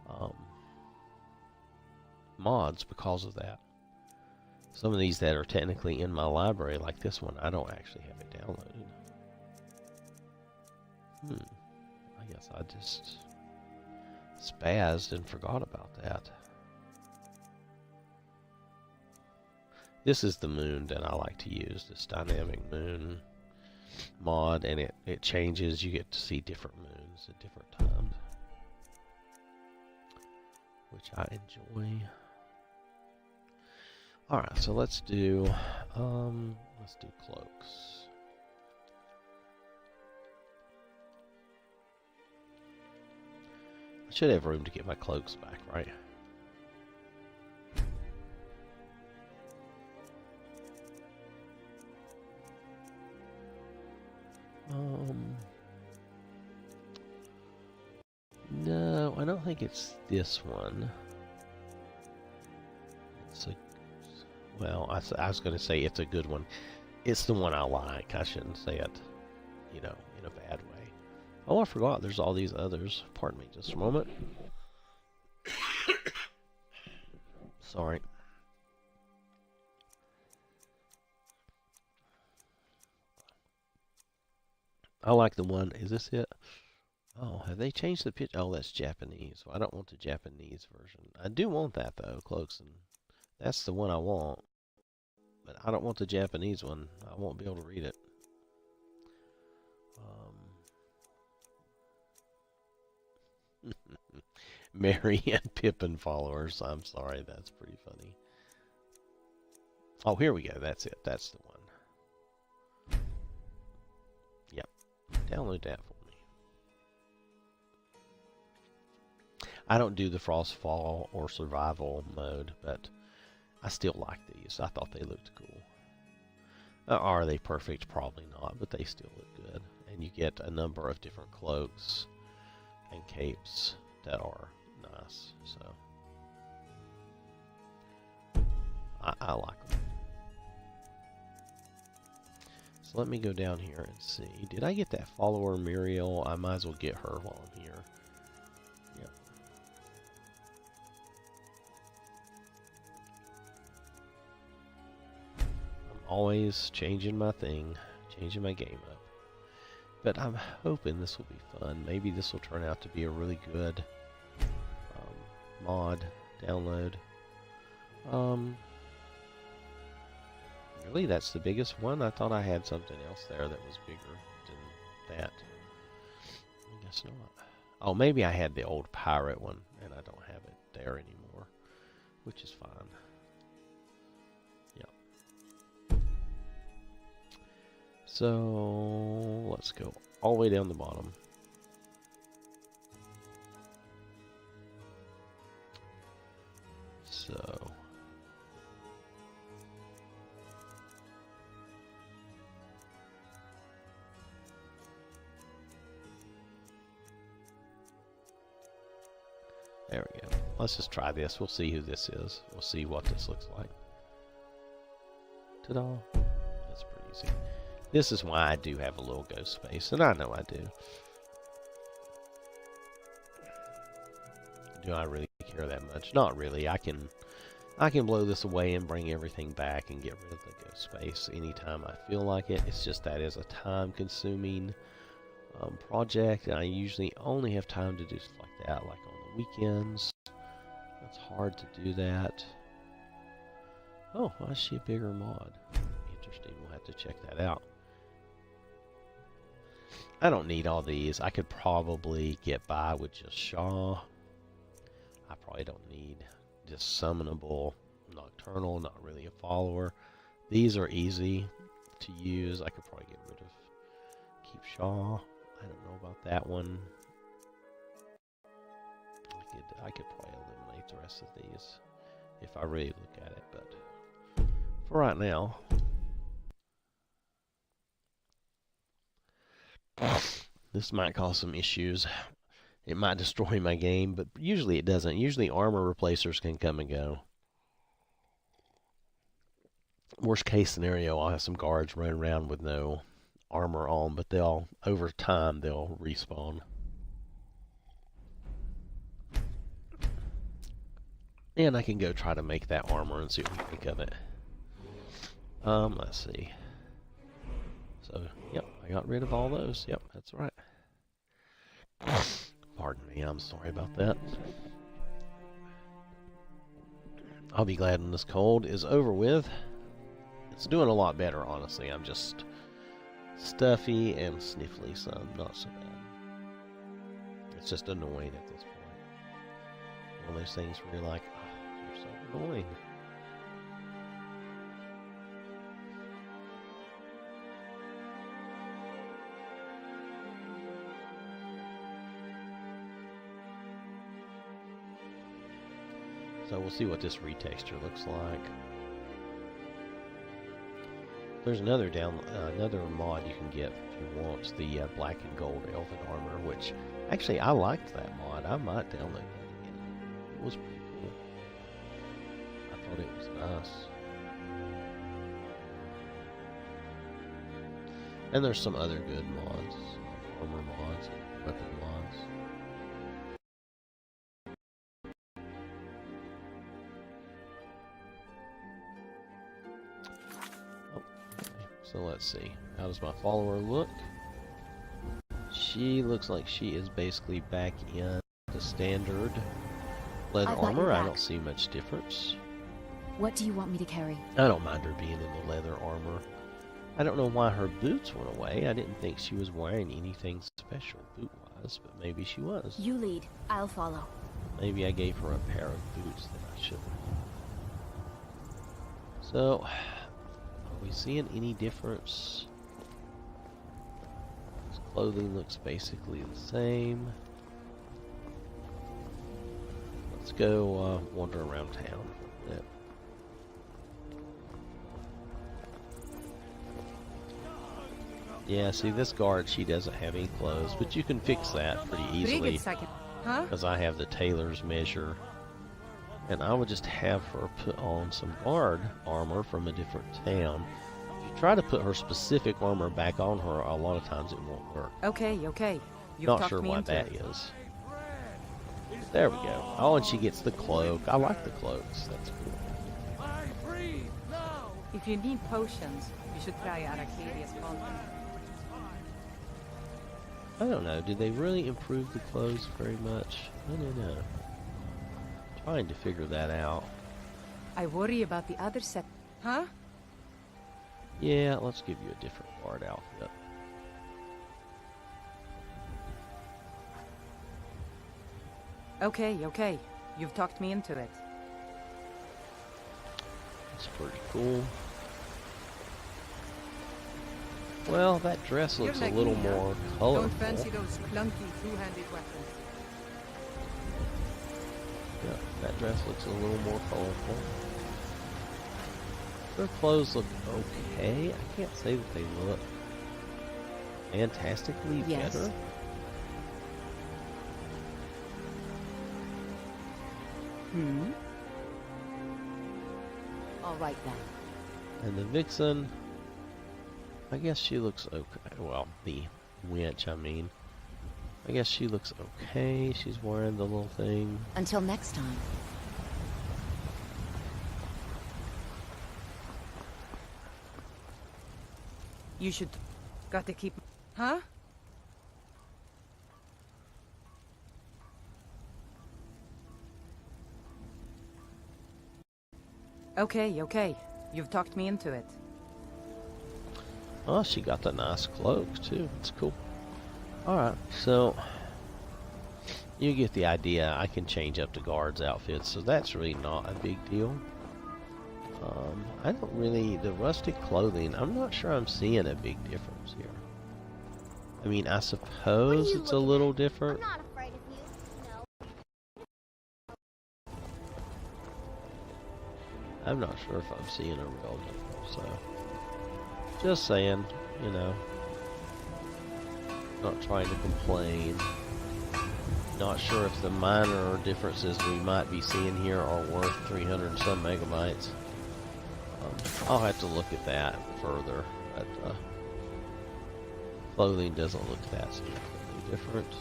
of mods because of that. Some of these that are technically in my library, like this one, I don't actually have it downloaded. I guess I just spazzed and forgot about that. This is the moon that I like to use, this dynamic moon mod, and it changes. You get to see different moons at different times, which I enjoy. Alright, so let's do cloaks. I should have room to get my cloaks back, right? No, I don't think it's this one. It's a, well, I was going to say it's a good one. It's the one I like. I shouldn't say it, you know, in a bad way. Oh, I forgot. There's all these others. Pardon me just a moment. Sorry. I like the one. Is this it? Oh, have they changed the pitch? Oh, that's Japanese. Well, I don't want the Japanese version. I do want that, though, cloaks. And that's the one I want. But I don't want the Japanese one. I won't be able to read it. Merry and Pippin followers. I'm sorry, that's pretty funny. Oh, here we go. That's it. That's the one. Yep. Download that for me. I don't do the Frostfall or Survival mode, but I still like these. I thought they looked cool. Are they perfect? Probably not, but they still look good. And you get a number of different cloaks and capes that are nice. So I like them. So let me go down here and see. Did I get that follower Muriel? I might as well get her while I'm here. Yep. I'm always changing my thing, changing my game up. But I'm hoping this will be fun. Maybe this will turn out to be a really good mod download. Really, that's the biggest one? I thought I had something else there that was bigger than that. I guess not. Oh, maybe I had the old pirate one, and I don't have it there anymore, which is fine. Yeah. So, let's go all the way down the bottom. So... there we go. Let's just try this. We'll see who this is. We'll see what this looks like. Ta-da. That's pretty easy. This is why I do have a little ghost space, and I know I do. Do I really care that much? Not really. I can blow this away and bring everything back and get rid of the ghost space anytime I feel like it. It's just that is a time-consuming project, and I usually only have time to do stuff like that, like on the weekends. It's hard to do that. Oh, I see a bigger mod. Interesting. We'll have to check that out. I don't need all these. I could probably get by with just Shaw. I probably don't need just summonable Nocturnal, not really a follower. These are easy to use. I could probably get rid of Keep Shaw. I don't know about that one. I could probably eliminate the rest of these if I really look at it, but for right now, this might cause some issues. It might destroy my game, but usually it doesn't. Usually armor replacers can come and go. Worst case scenario, I'll have some guards running around with no armor on, but they'll, over time, they'll respawn. And I can go try to make that armor and see what we think of it. Let's see. So, yep, I got rid of all those. Yep, that's right. Pardon me, I'm sorry about that. I'll be glad when this cold is over with. It's doing a lot better, honestly. I'm just stuffy and sniffly, so not so bad. It's just annoying at this point. One of those things where you're like, oh, you're so annoying. So we'll see what this retexture looks like. There's another mod you can get if you want, the black and gold elven armor, which actually I liked that mod. I might download that again. It was pretty cool. I thought it was nice. And there's some other good mods, armor mods, weapon mods. Oh, okay. So let's see. How does my follower look? She looks like she is basically back in the standard leather armor. I don't see much difference. What do you want me to carry? I don't mind her being in the leather armor. I don't know why her boots went away. I didn't think she was wearing anything special boot-wise, but maybe she was. You lead. I'll follow. Maybe I gave her a pair of boots that I shouldn't have. So, are we seeing any difference? His clothing looks basically the same. Let's go wander around town for a bit. Yeah, see, this guard, she doesn't have any clothes, but you can fix that pretty easily because I have the tailor's measure. And I would just have her put on some guard armor from a different town. If you try to put her specific armor back on her, a lot of times it won't work. Okay, okay. You've Not talked sure me why into that it. is. There we go. Oh, and she gets the cloak. I like the cloaks. That's cool. If you need potions, you should try Arcadia's cauldron. I don't know. Did they really improve the clothes very much? I don't know. Trying to figure that out. I worry about the other set. Huh? Yeah, let's give you a different guard outfit. Okay, okay. You've talked me into it. It's pretty cool. Well, that dress looks a little more colorful. Don't fancy those clunky two-handed weapons. Yeah, that dress looks a little more colorful. Their clothes look okay. I can't say that they look fantastically better. All right then. And the vixen, I guess she looks okay. Well, the wench, I mean. I guess she looks okay. She's wearing the little thing. Until next time. You should... Got to keep... Huh? Okay, okay. You've talked me into it. Oh, she got the nice cloak, too. That's cool. Alright, so... you get the idea. I can change up the guard's outfits, so that's really not a big deal. I don't really... the rustic clothing, I'm not sure I'm seeing a big difference here. I mean, I suppose it's a little different. I'm not afraid of you. No. I'm not sure if I'm seeing a real difference, so... just saying, you know. Not trying to complain. Not sure if the minor differences we might be seeing here are worth 300 and some megabytes. I'll have to look at that further, but clothing doesn't look that significantly different.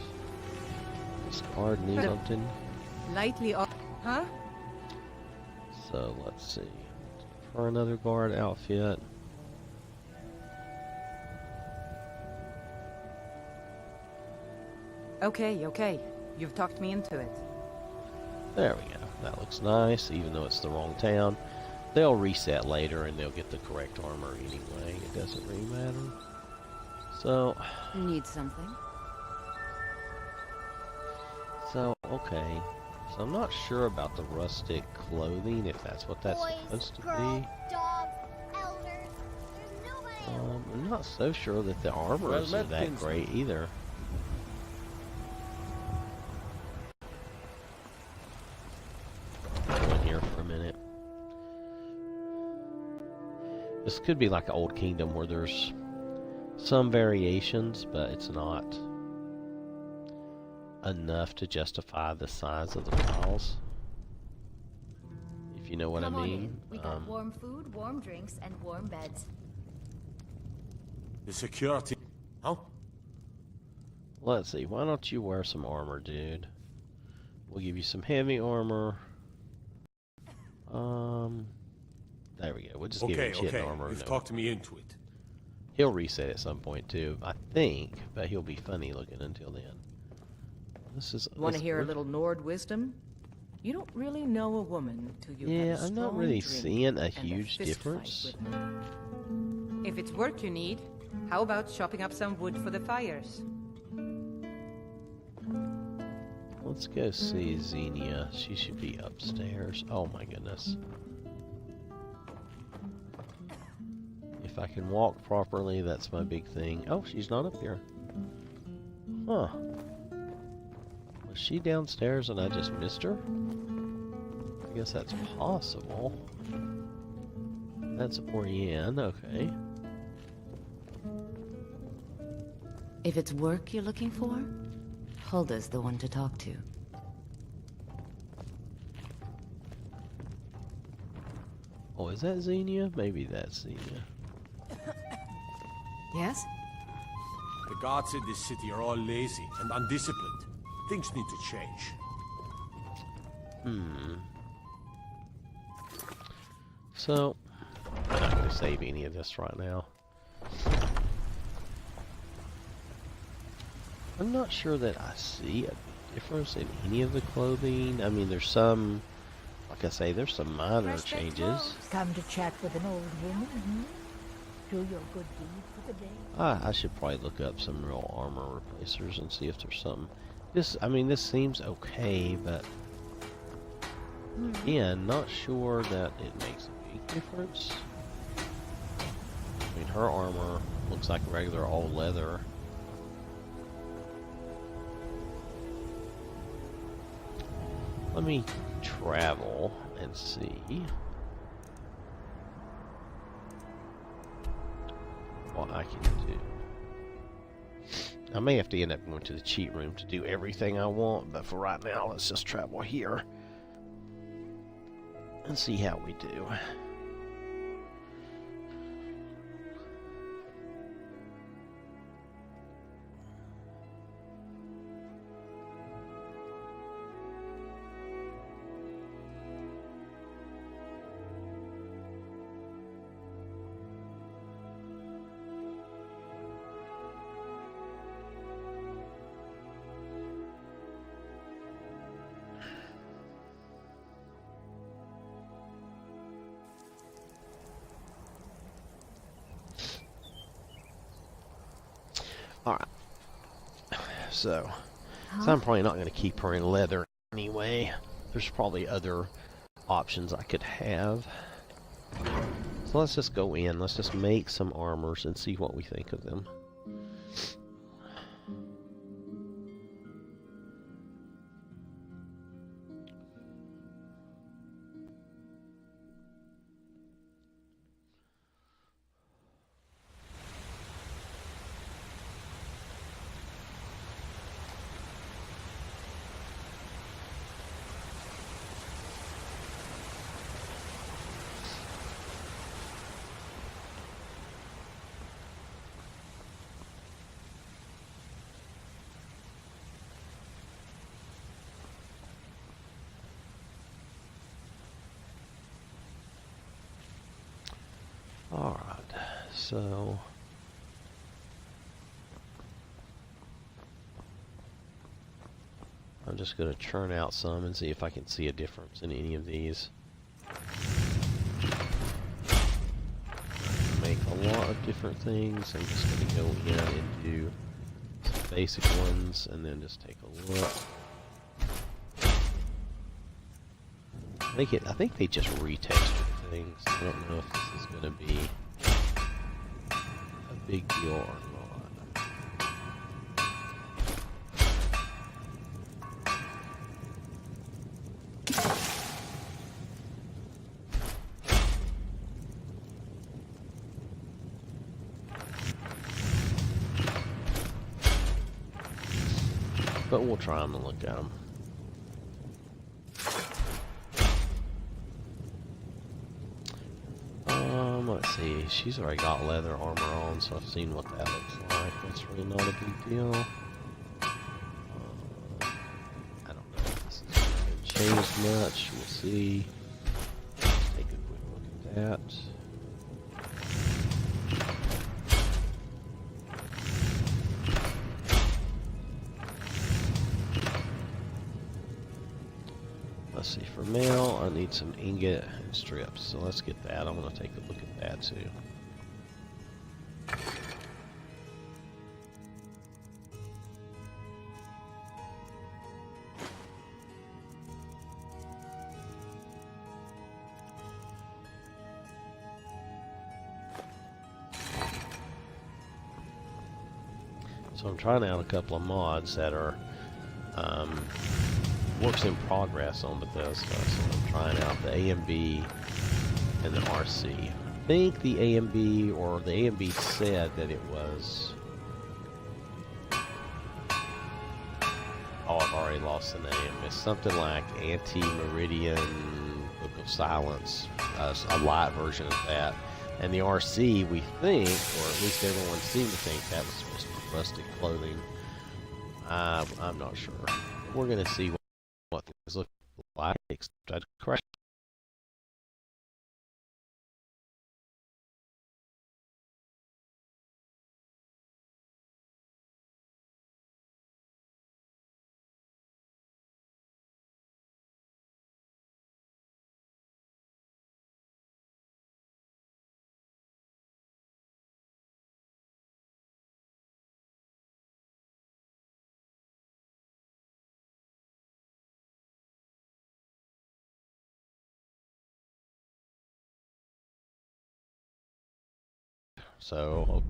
This guard needs something. Lightly off... Huh? So let's see. For another guard outfit. Okay, okay. You've talked me into it. There we go. That looks nice, even though it's the wrong town. They'll reset later and they'll get the correct armor anyway. It doesn't really matter. So... Need something? So, okay. So I'm not sure about the rustic clothing, if that's what that's Boys, supposed to girls, be. dogs, elders. There's nobody. I'm not so sure that the armor is that great either. this could be like an Old Kingdom where there's some variations, but it's not enough to justify the size of the files. If you know what I Come on mean. in. We got warm food, warm drinks, and warm beds. The security... Huh? Let's see, why don't you wear some armor, dude? We'll give you some heavy armor. There we go. We'll just give him shit armor. You've talked me into it. He'll reset at some point too, I think, but he'll be funny looking until then. This is. Want to hear a little Nord wisdom? You don't really know a woman till you have a I'm not strong really drink seeing a and huge fist fight difference. with her. If it's work you need, how about chopping up some wood for the fires? Let's go see Xenia. She should be upstairs. Oh my goodness. If I can walk properly, that's my big thing. Oh, she's not up here. Huh. Was she downstairs and I just missed her? I guess that's possible. That's Oriane, okay. If it's work you're looking for, Hulda's the one to talk to. Oh, is that Xenia? Maybe that's Xenia. Yes? The guards in this city are all lazy and undisciplined. Things need to change. So, I'm not going to save any of this right now. I'm not sure that I see a difference in any of the clothing. I mean, there's some, like I say, there's some minor changes. Come to chat with an old woman, hmm? Do your good deed for the day. I should probably look up some real armor replacers and see if there's something. I mean, this seems okay, but again, not sure that it makes a big difference. I mean, her armor looks like regular old leather. Let me travel and see what I can do. I may have to end up going to the cheat room to do everything I want, but for right now, let's just travel here and see how we do. Alright, so I'm probably not going to keep her in leather anyway. There's probably other options I could have. So let's just go in, let's just make some armors and see what we think of them. Alright, so I'm just going to churn out some and see if I can see a difference in any of these. Make a lot of different things. I'm just going to go in and do some basic ones and then just take a look. I think they just retextured things. I don't know if this is going to be a big deal or not. But we'll try them and look at them. Let's see. She's already got leather armor on, so I've seen what that looks like. That's really not a big deal. I don't know if this is going to change much. We'll see. Let's take a quick look at that. Let's see, for mail, I need some ingot and strips, so let's get that. I'm going to take a look at that too. So I'm trying out a couple of mods that are works in progress on Bethesda. So I'm trying out the AMB and the RC. I think the AMB, or the AMB said that it was... Oh, I've already lost the name. It's something like Anti-Meridian Book of Silence, a light version of that. And the RC, we think, or at least everyone seemed to think, that was supposed to be rusted clothing. I'm not sure. We're going to see what things look like. I'd crash. So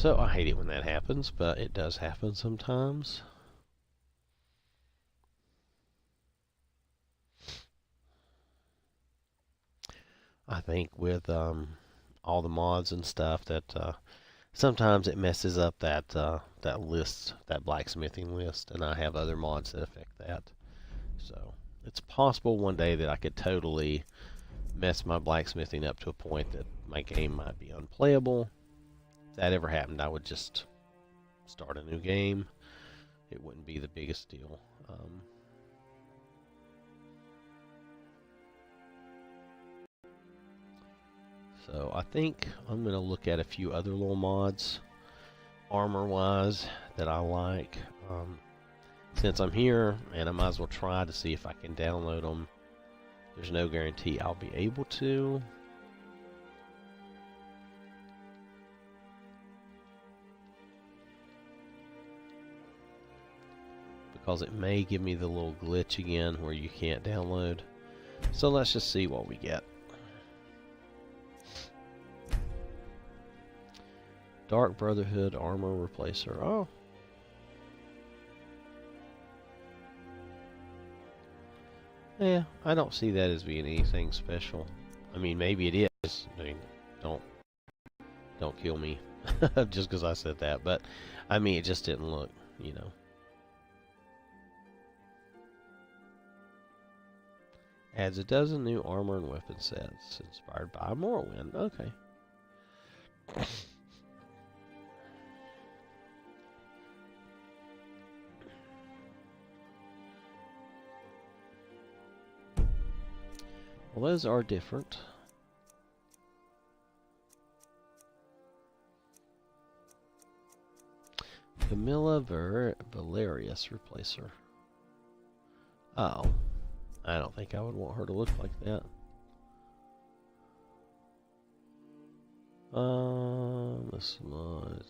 I hate it when that happens, but it does happen sometimes. I think with all the mods and stuff that sometimes it messes up that that list, that blacksmithing list, and I have other mods that affect that. So it's possible one day that I could totally mess my blacksmithing up to a point that my game might be unplayable. If that ever happened, I would just start a new game. It wouldn't be the biggest deal. So I think I'm going to look at a few other little mods, armor-wise, that I like. Since I'm here, and I might as well try to see if I can download them. There's no guarantee I'll be able to. Because it may give me the little glitch again where you can't download. So let's just see what we get. Dark Brotherhood armor replacer. Oh. Yeah, I don't see that as being anything special. I mean, maybe it is. I mean, don't kill me just because I said that. But I mean, it just didn't look, you know. Adds a dozen new armor and weapon sets inspired by Morrowind. Okay. Well, those are different. Camilla Valerius replacer. Oh. I don't think I would want her to look like that. This mod,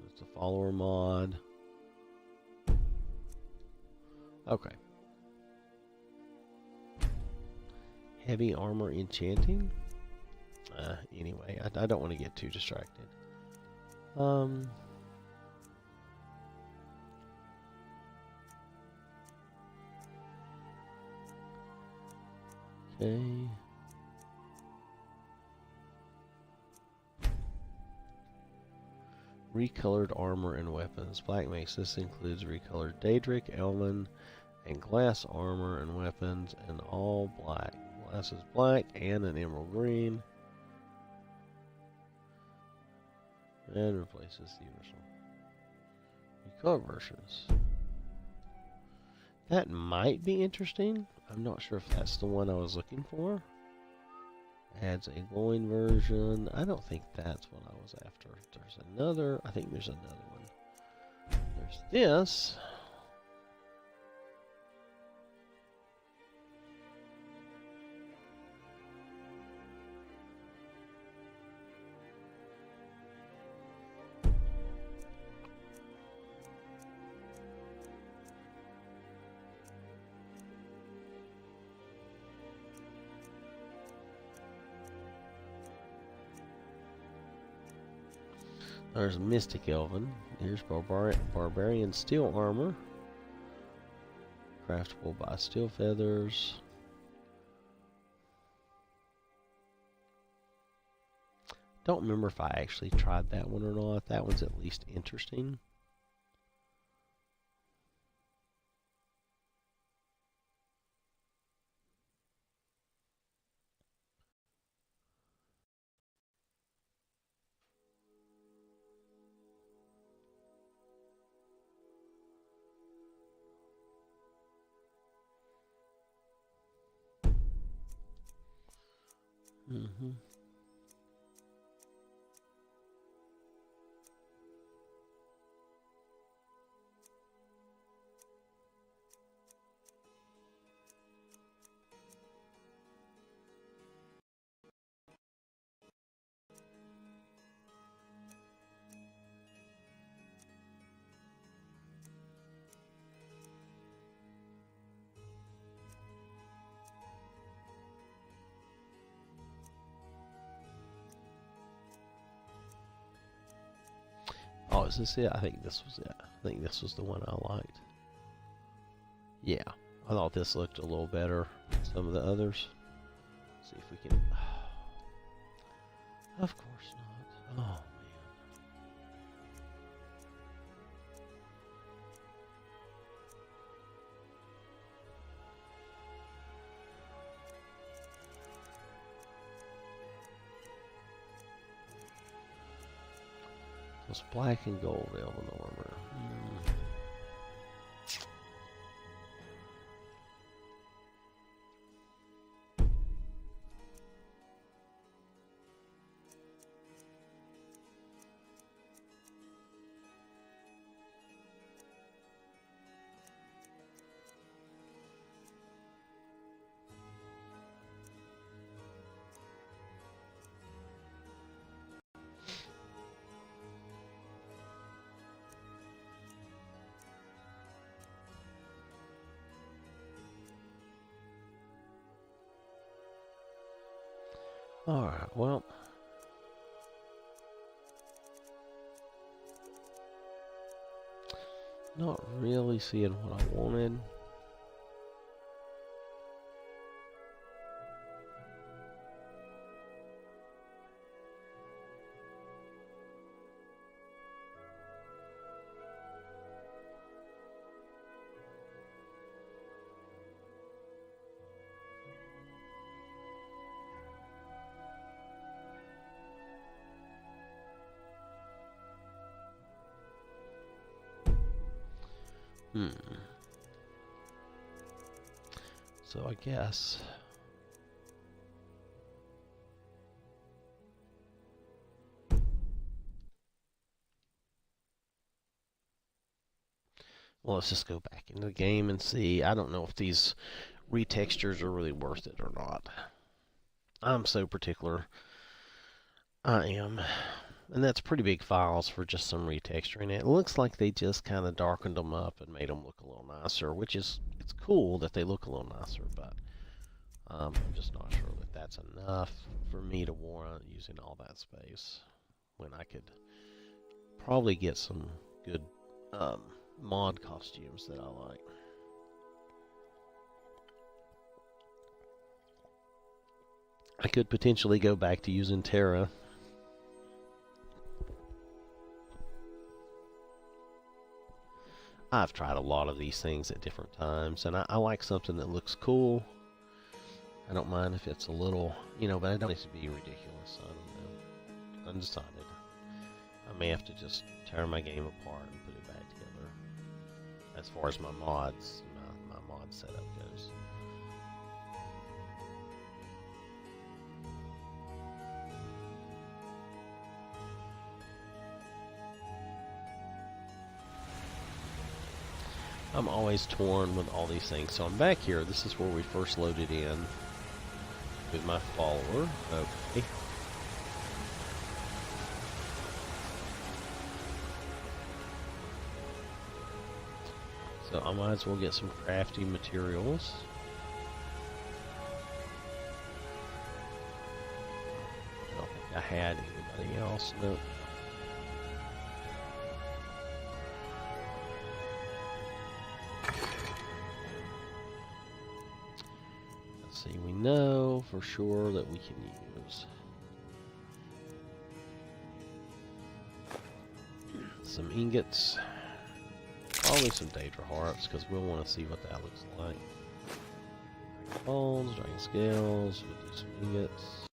it's a follower mod. Okay. Heavy armor enchanting? Anyway, I don't want to get too distracted. Okay. recolored armor and weapons. Black makes this includes recolored Daedric, Elven, and glass armor and weapons, and all black. Glass is black and an emerald green. And replaces the original. Recolor versions. That might be interesting. I'm not sure if that's the one I was looking for. Adds a glowing version. I don't think that's what I was after. There's another. I think there's another one. There's this. There's Mystic Elven. Here's Barbarian Steel Armor. Craftable by Steel Feathers. Don't remember if I actually tried that one or not. That one's at least interesting. Mm-hmm. Oh, is this it? I think this was it. I think this was the one I liked. Yeah, I thought this looked a little better than some of the others. Let's see if we can... Of course not. Oh, man. It's black and gold elven armor. Alright, well. Not really seeing what I wanted. So I guess well, let's just go back into the game and see. I don't know if these retextures are really worth it or not. I'm so particular. I am. And that's pretty big files for just some retexturing. It looks like they just kind of darkened them up and made them look a little nicer, which is, it's cool that they look a little nicer, but I'm just not sure that that's enough for me to warrant using all that space when I could probably get some good mod costumes that I like. I could potentially go back to using Terra. I've tried a lot of these things at different times, and I like something that looks cool. I don't mind if it's a little, you know, but I don't need to be ridiculous. I don't know. Undecided. I may have to just tear my game apart and put it back together. As far as my mods, my mod setup goes. I'm always torn with all these things. So I'm back here. This is where we first loaded in with my follower. Okay. So I might as well get some crafting materials. I don't think I had anybody else. Nope. Let's see, we know for sure that we can use some ingots. Probably some Daedra hearts, because we'll want to see what that looks like. Dragon bones, dragon scales, we'll do some ingots.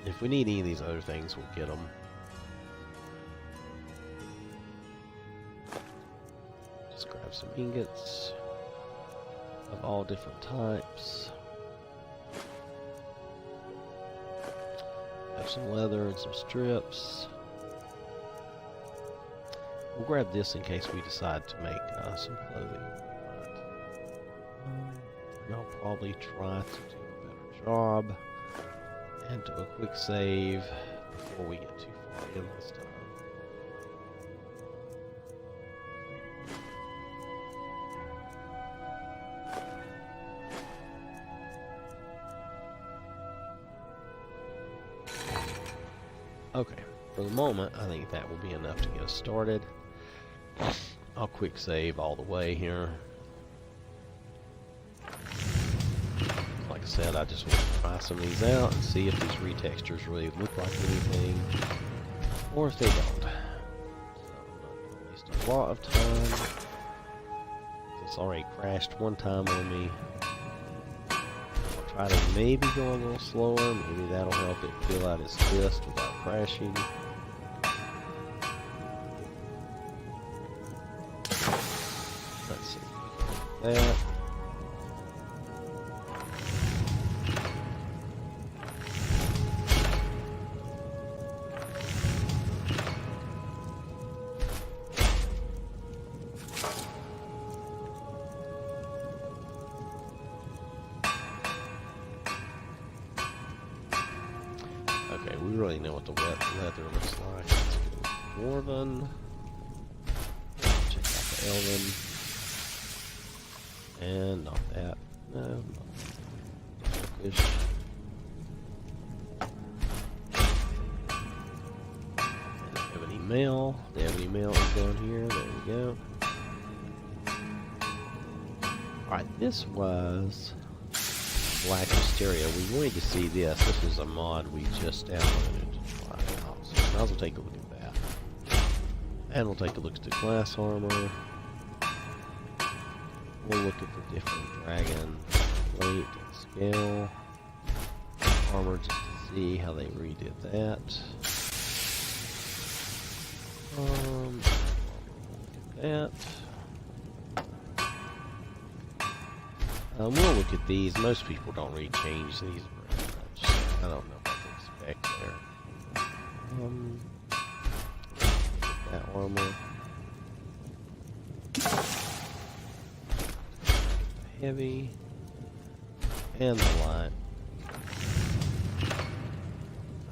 If we need any of these other things, we'll get them. Just grab some ingots of all different types. Some leather and some strips. We'll grab this in case we decide to make some clothing. And I'll probably try to do a better job and do a quick save before we get too far in this time. Okay, for the moment, I think that will be enough to get us started. I'll quick save all the way here. Like I said, I just want to try some of these out and see if these retextures really look like anything, or if they don't. So I'm not going to waste a lot of time. It's already crashed one time on me. Try to maybe go a little slower, maybe that'll help it fill out its fist without crashing. Let's see, that. Okay, we really know what the wet leather looks like. Let's go Dwarven. Check out the Elven. And not that. No, not Turkish. And Ebony Mail. The Ebony Mail is down here. There we go. Alright, this was Black Hysteria. We wanted to see this. This was a mod we just downloaded to try out. So we might as well take a look at that. And we'll take a look at the class armor. We'll look at the different dragon weight and scale armor just to see how they redid that. Look at that. We'll look at these. Most people don't really change these very much. I don't know what to expect there. That armor. Heavy. And the light.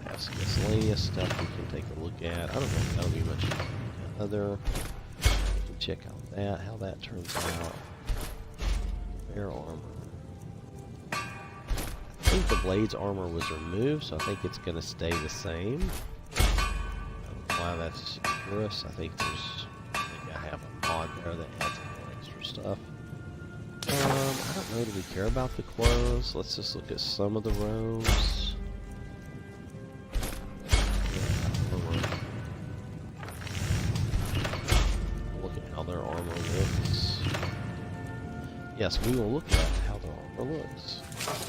I have some miscellaneous stuff we can take a look at. I don't know if that'll be much other. We can check out that, how that turns out. Air armor. I think the blade's armor was removed, so I think it's going to stay the same. I don't know why that's curious. I think I have a mod there that adds more extra stuff. I don't know, do we care about the clothes? Let's just look at some of the robes. yes, we will look at how the armor looks.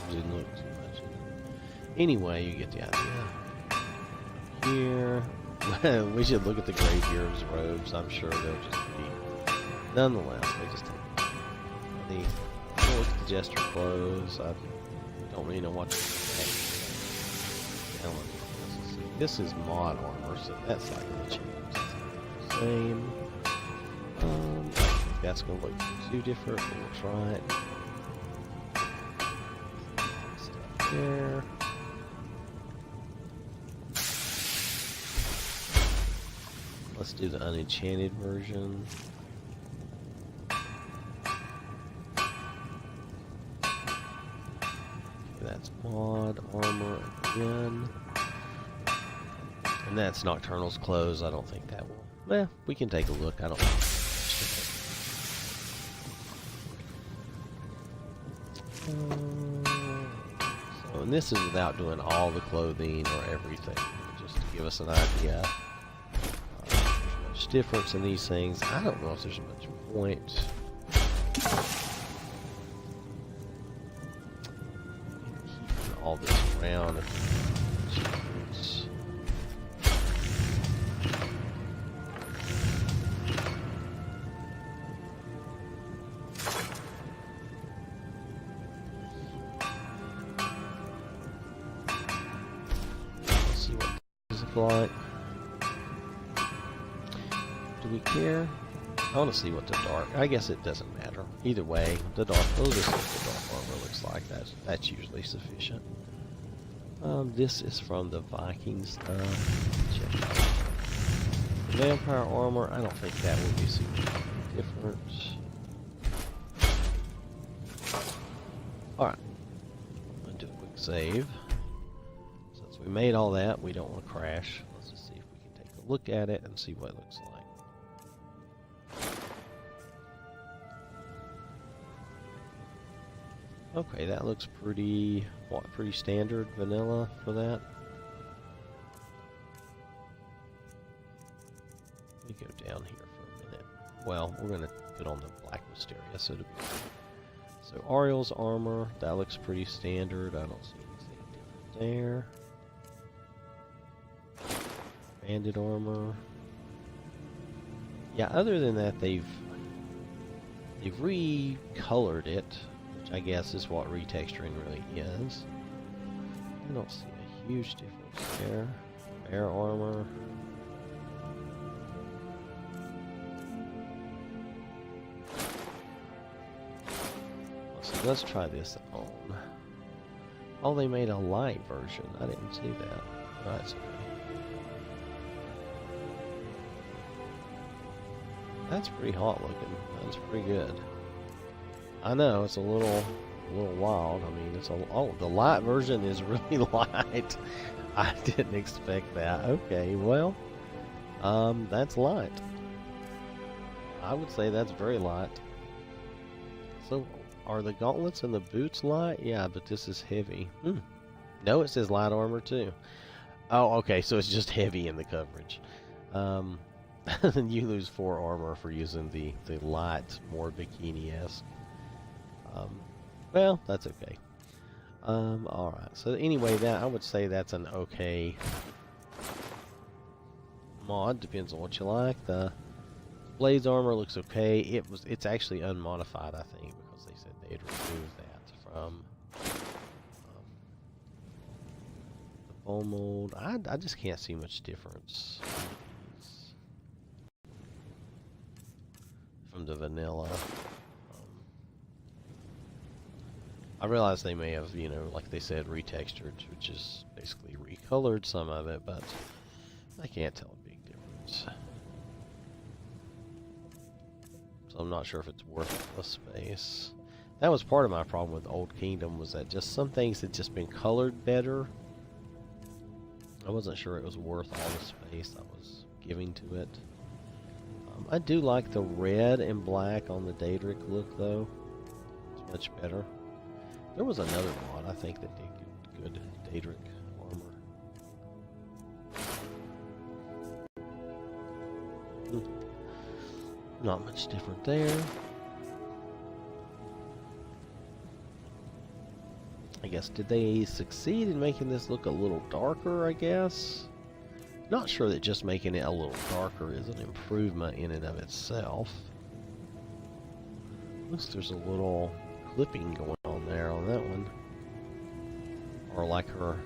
Didn't look too much. Anyway, you get the idea. Here, we should look at the Graveyard's robes. I'm sure they'll just be. Nonetheless, we just take the look at the Jester clothes. I don't really know what to expect. This is mod armor, so that's not going to change. It's the same. I think that's going to look too different, but we'll try it. Stuff there. Let's do the unenchanted version. That's mod armor again. And that's Nocturnal's clothes. I don't think that will. We can take a look. I don't know. So, and this is without doing all the clothing or everything. Just to give us an idea. There's much difference in these things. I don't know if there's much point. All this around. Let's see what this is like. Do we care? I want to see what the dark. I guess it doesn't matter. Either way, the dark. We'll just see what the dark armor looks like. That's usually sufficient. This is from the Viking stuff. Check it out. Vampire armor. I don't think that would be super different. All right. I'm gonna do a quick save. Since we made all that, we don't want to crash. Let's just see if we can take a look at it and see what it looks like. Okay, that looks pretty standard vanilla for that. Let me go down here for a minute. Well, we're gonna put on the Black Mysteria, so it'll be good. So Ariel's armor, that looks pretty standard. I don't see anything different there. Bandit armor. Yeah, other than that, they've recolored it. I guess is what retexturing really is. I don't see a huge difference there. Air armor. So let's try this on. Oh, they made a light version. I didn't see that. That's okay. That's pretty hot looking. That's pretty good. I know it's a little wild. I mean, it's the light version is really light. I didn't expect that. Okay, well, that's light. I would say that's very light. So, are the gauntlets and the boots light? Yeah, but this is heavy. No, it says light armor too. Oh, okay, so it's just heavy in the coverage. You lose 4 armor for using the light, more bikini-esque. Well, that's okay. Alright, so anyway, that I would say that's an okay mod, depends on what you like. The Blaze armor looks okay. It's actually unmodified, I think, because they said they'd remove that from the bone mold. I just can't see much difference from the vanilla. I realize they may have, like they said, retextured, which is basically recolored some of it, but I can't tell a big difference. So I'm not sure if it's worth the space. That was part of my problem with Old Kingdom, was that just some things had just been colored better. I wasn't sure it was worth all the space I was giving to it. I do like the red and black on the Daedric look, though. It's much better. There was another mod, I think, that did good Daedric armor. Not much different there. guess, did they succeed in making this look a little darker, I guess? Not sure that just making it a little darker is an improvement in and of itself. Looks there's a little clipping going on there on that one. Or like her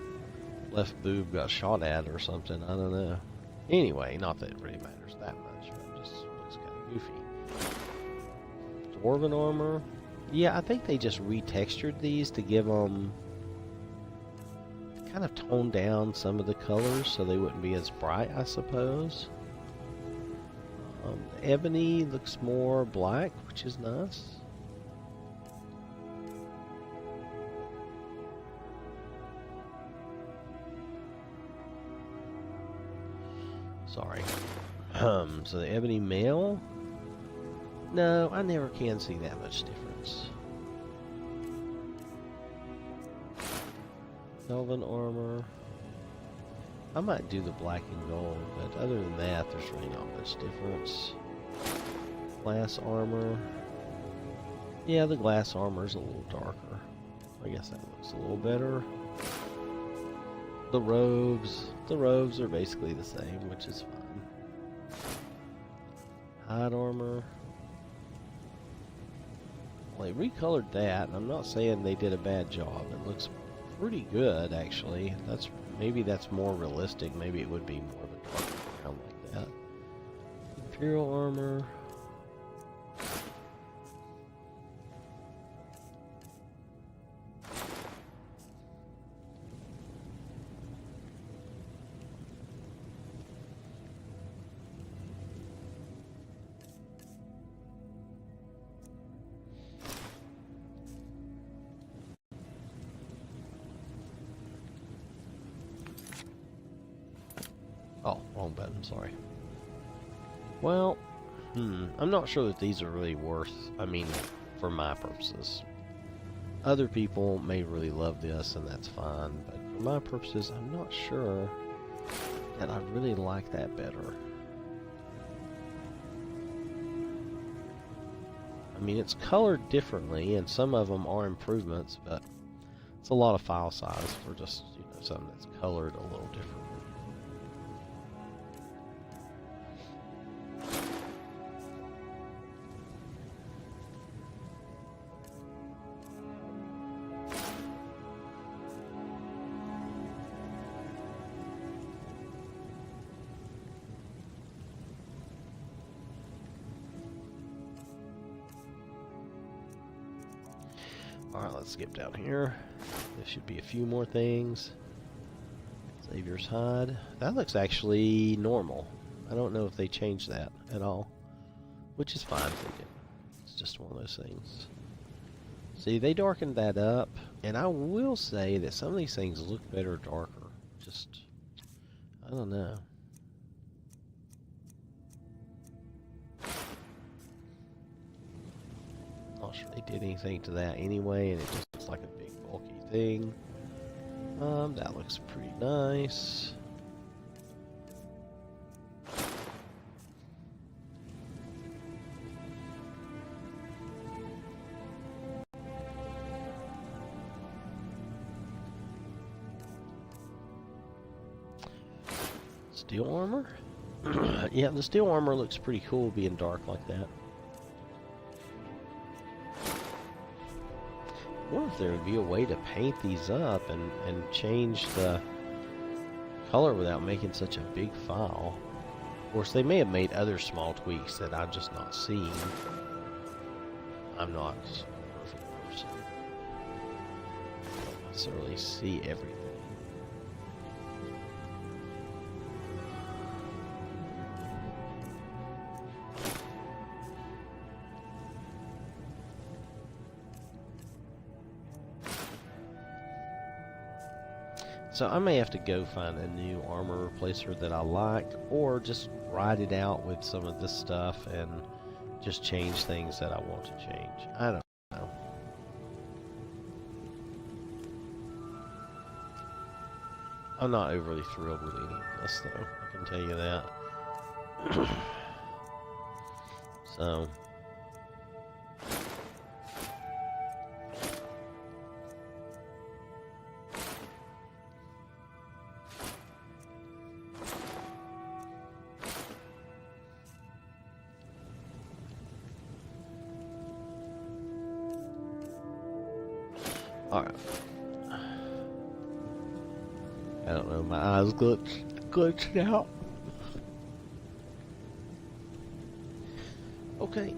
left boob got shot at or something, I don't know. Anyway, not that it really matters that much, but it just looks kind of goofy. Dwarven armor. Yeah, I think they just retextured these to give them... kind of tone down some of the colors so they wouldn't be as bright, I suppose. The ebony looks more black, which is nice. Sorry. So the ebony male? No, I never can see that much difference. Elven armor. I might do the black and gold, but other than that, there's really not much difference. Glass armor. Yeah, the glass armor is a little darker. I guess that looks a little better. The robes are basically the same, which is fine. Hide armor. Well, they recolored that, and I'm not saying they did a bad job. It looks pretty good, actually. Maybe that's more realistic. Maybe it would be more of a dark brown like that. Imperial armor. Oh, wrong button, sorry. Well, I'm not sure that these are really worth, for my purposes. Other people may really love this, and that's fine, but for my purposes, I'm not sure that I really like that better. It's colored differently, and some of them are improvements, but it's a lot of file size for just, something that's colored a little differently. Alright, let's skip down here. There should be a few more things. Savior's hide. That looks actually normal. I don't know if they changed that at all. Which is fine if they did. It's just one of those things. See, they darkened that up. And I will say that some of these things look better darker. Just, I don't know. Not sure they did anything to that anyway, and it just looks like a big bulky thing. That looks pretty nice. Steel armor? Yeah, the steel armor looks pretty cool being dark like that. I wonder if there would be a way to paint these up and change the color without making such a big file. Of course, they may have made other small tweaks that I'm just not seeing. I'm not a perfect person. I don't necessarily see everything. So I may have to go find a new armor replacer that I like, or just ride it out with some of this stuff and just change things that I want to change. I don't know. I'm not overly thrilled with any of this, though. I can tell you that. So... Alright. I don't know, my eyes glitched out. Okay.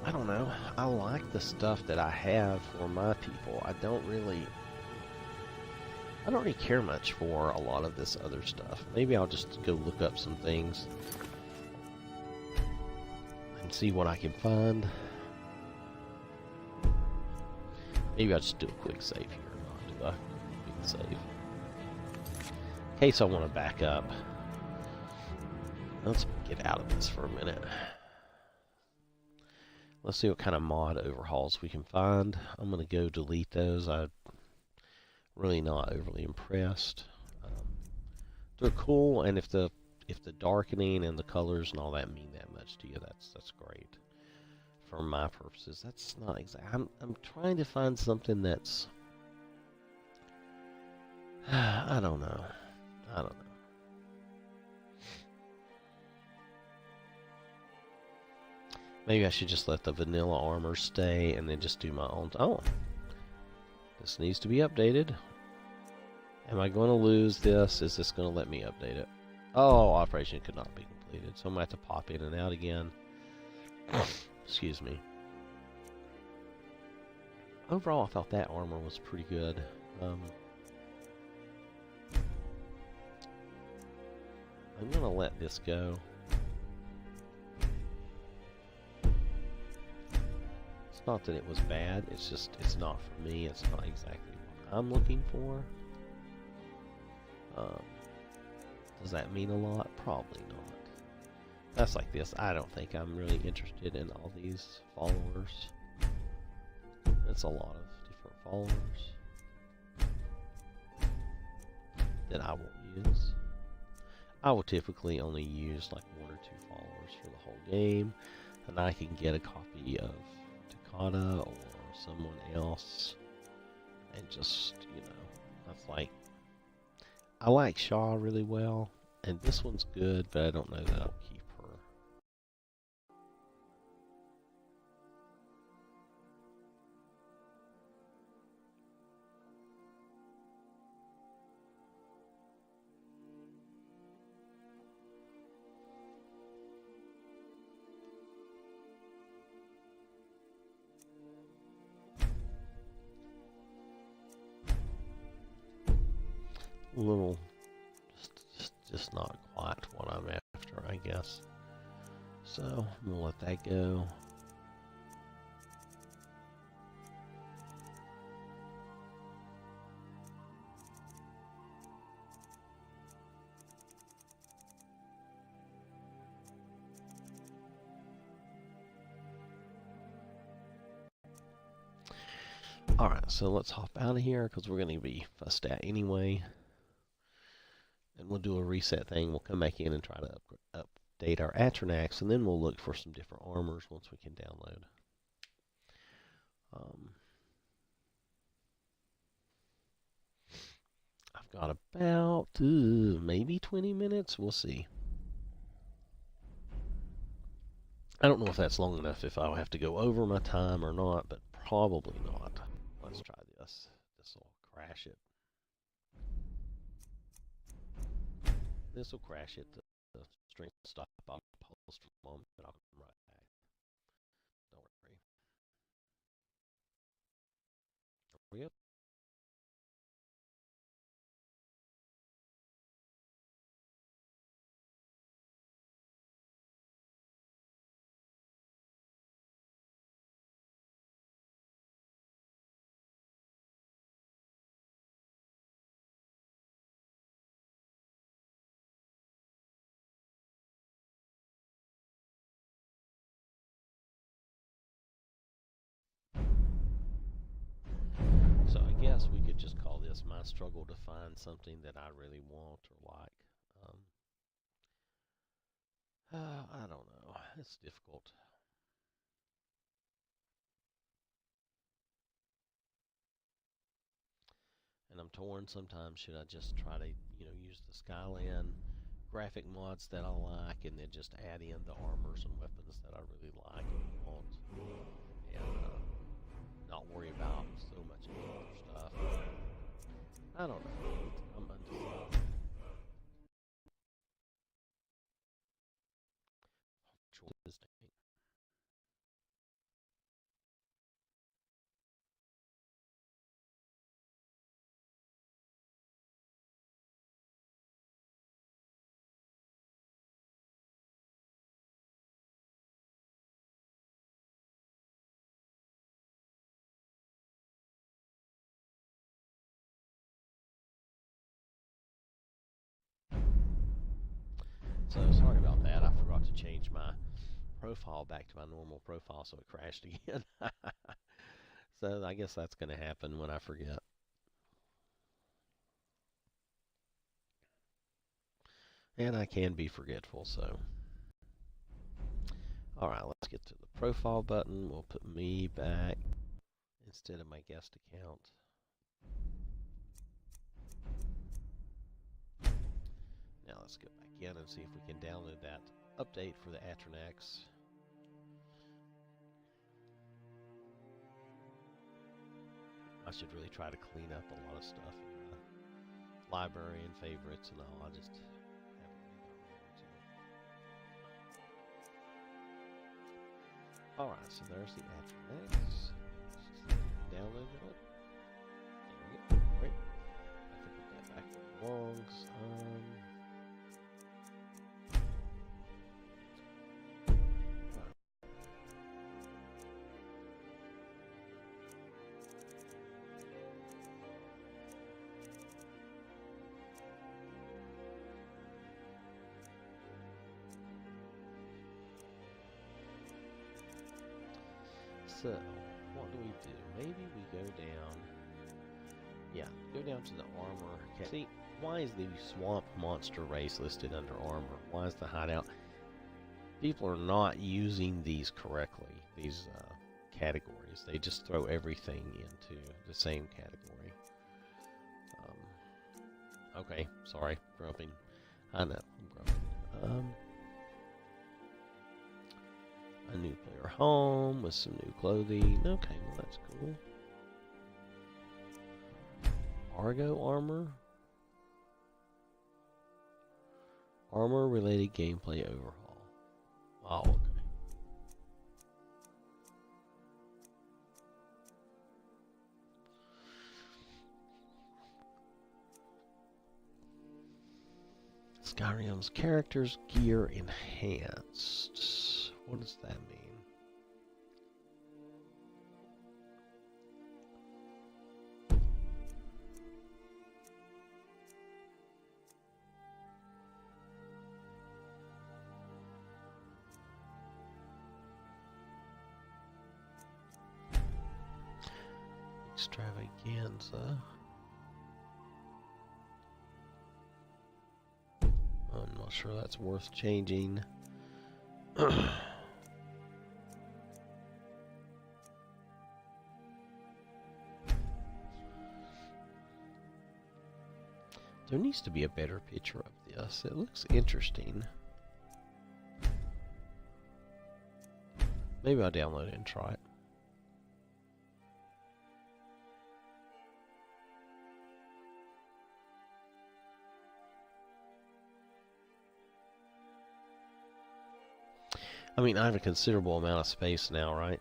I don't know. I like the stuff that I have for my people. I don't really care much for a lot of this other stuff. Maybe I'll just go look up some things and see what I can find. Maybe I'll just do a quick save here. Not do a quick save. In case I want to back up. Let's get out of this for a minute. Let's see what kind of mod overhauls we can find. I'm going to go delete those. I'm really not overly impressed. They're cool, and if the darkening and the colors and all that mean that much to you, that's great. For my purposes, that's not exact. I'm trying to find something that's I don't know. Maybe I should just let the vanilla armor stay and then just do my own. Oh, this needs to be updated. Am I going to lose this? Is this going to let me update it? Oh, operation could not be completed. So I'm going to have to pop in and out again. Excuse me. Overall, I thought that armor was pretty good. I'm going to let this go. Not that it was bad, it's just, it's not for me, it's not exactly what I'm looking for. Does that mean a lot? Probably not. That's like this, I don't think I'm really interested in all these followers. It's a lot of different followers that I won't use. I will typically only use like 1 or 2 followers for the whole game, and I can get a copy of or someone else, and just, you know, that's like, I like Shaw really well, and this one's good, but I don't know that I'll keep her. A little, just not quite what I'm after, I guess. So I'm gonna let that go. Alright, so let's hop out of here because we're going to be fussed at anyway. And we'll do a reset thing. We'll come back in and try to update our Atronax, and then we'll look for some different armors once we can download. I've got about maybe 20 minutes. We'll see. I don't know if that's long enough, if I'll have to go over my time or not, but probably not. Let's try this. This will crash it. This will crash it. The string will stop. I'll post for a moment, and I'll come right back. Don't worry. There we go. So I guess we could just call this my struggle to find something that I really want or like. I don't know. It's difficult. And I'm torn sometimes. Should I just try to, use the Skyland graphic mods that I like, and then just add in the armors and weapons that I really like and want, and not worry about so much other stuff. I don't know. I'm undecided. So sorry about that. I forgot to change my profile back to my normal profile, so it crashed again. So I guess that's going to happen when I forget. And I can be forgetful, so. Alright, let's get to the profile button. We'll put me back instead of my guest account. Now let's go back in and see if we can download that update for the Atronex. I should really try to clean up a lot of stuff in the library and favorites and all. I just haven't really gotten around to it. Alright, so there's the Atronex. Download it. There we go. Great. I think we got back where it belongs. So, what do we do? Maybe we go down. Yeah, go down to the armor. Okay. See, why is the swamp monster race listed under armor? Why is the hideout? People are not using these correctly, these categories. They just throw everything into the same category. Okay, sorry, grumping. I know, I'm grumping. A new player home with some new clothing. Okay, well that's cool. Argo armor. Armor related gameplay overhaul. Oh, okay. Skyrim's characters gear enhanced. What does that mean? Extravaganza. I'm not sure that's worth changing. There needs to be a better picture of this. It looks interesting. Maybe I'll download it and try it. I mean, I have a considerable amount of space now, right?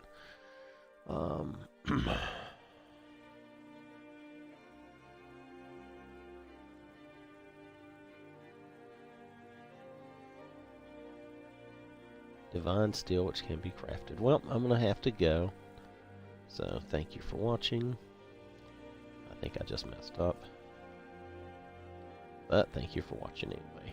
Divine steel, which can be crafted. Well, I'm going to have to go. So, thank you for watching. I think I just messed up. But, thank you for watching anyway.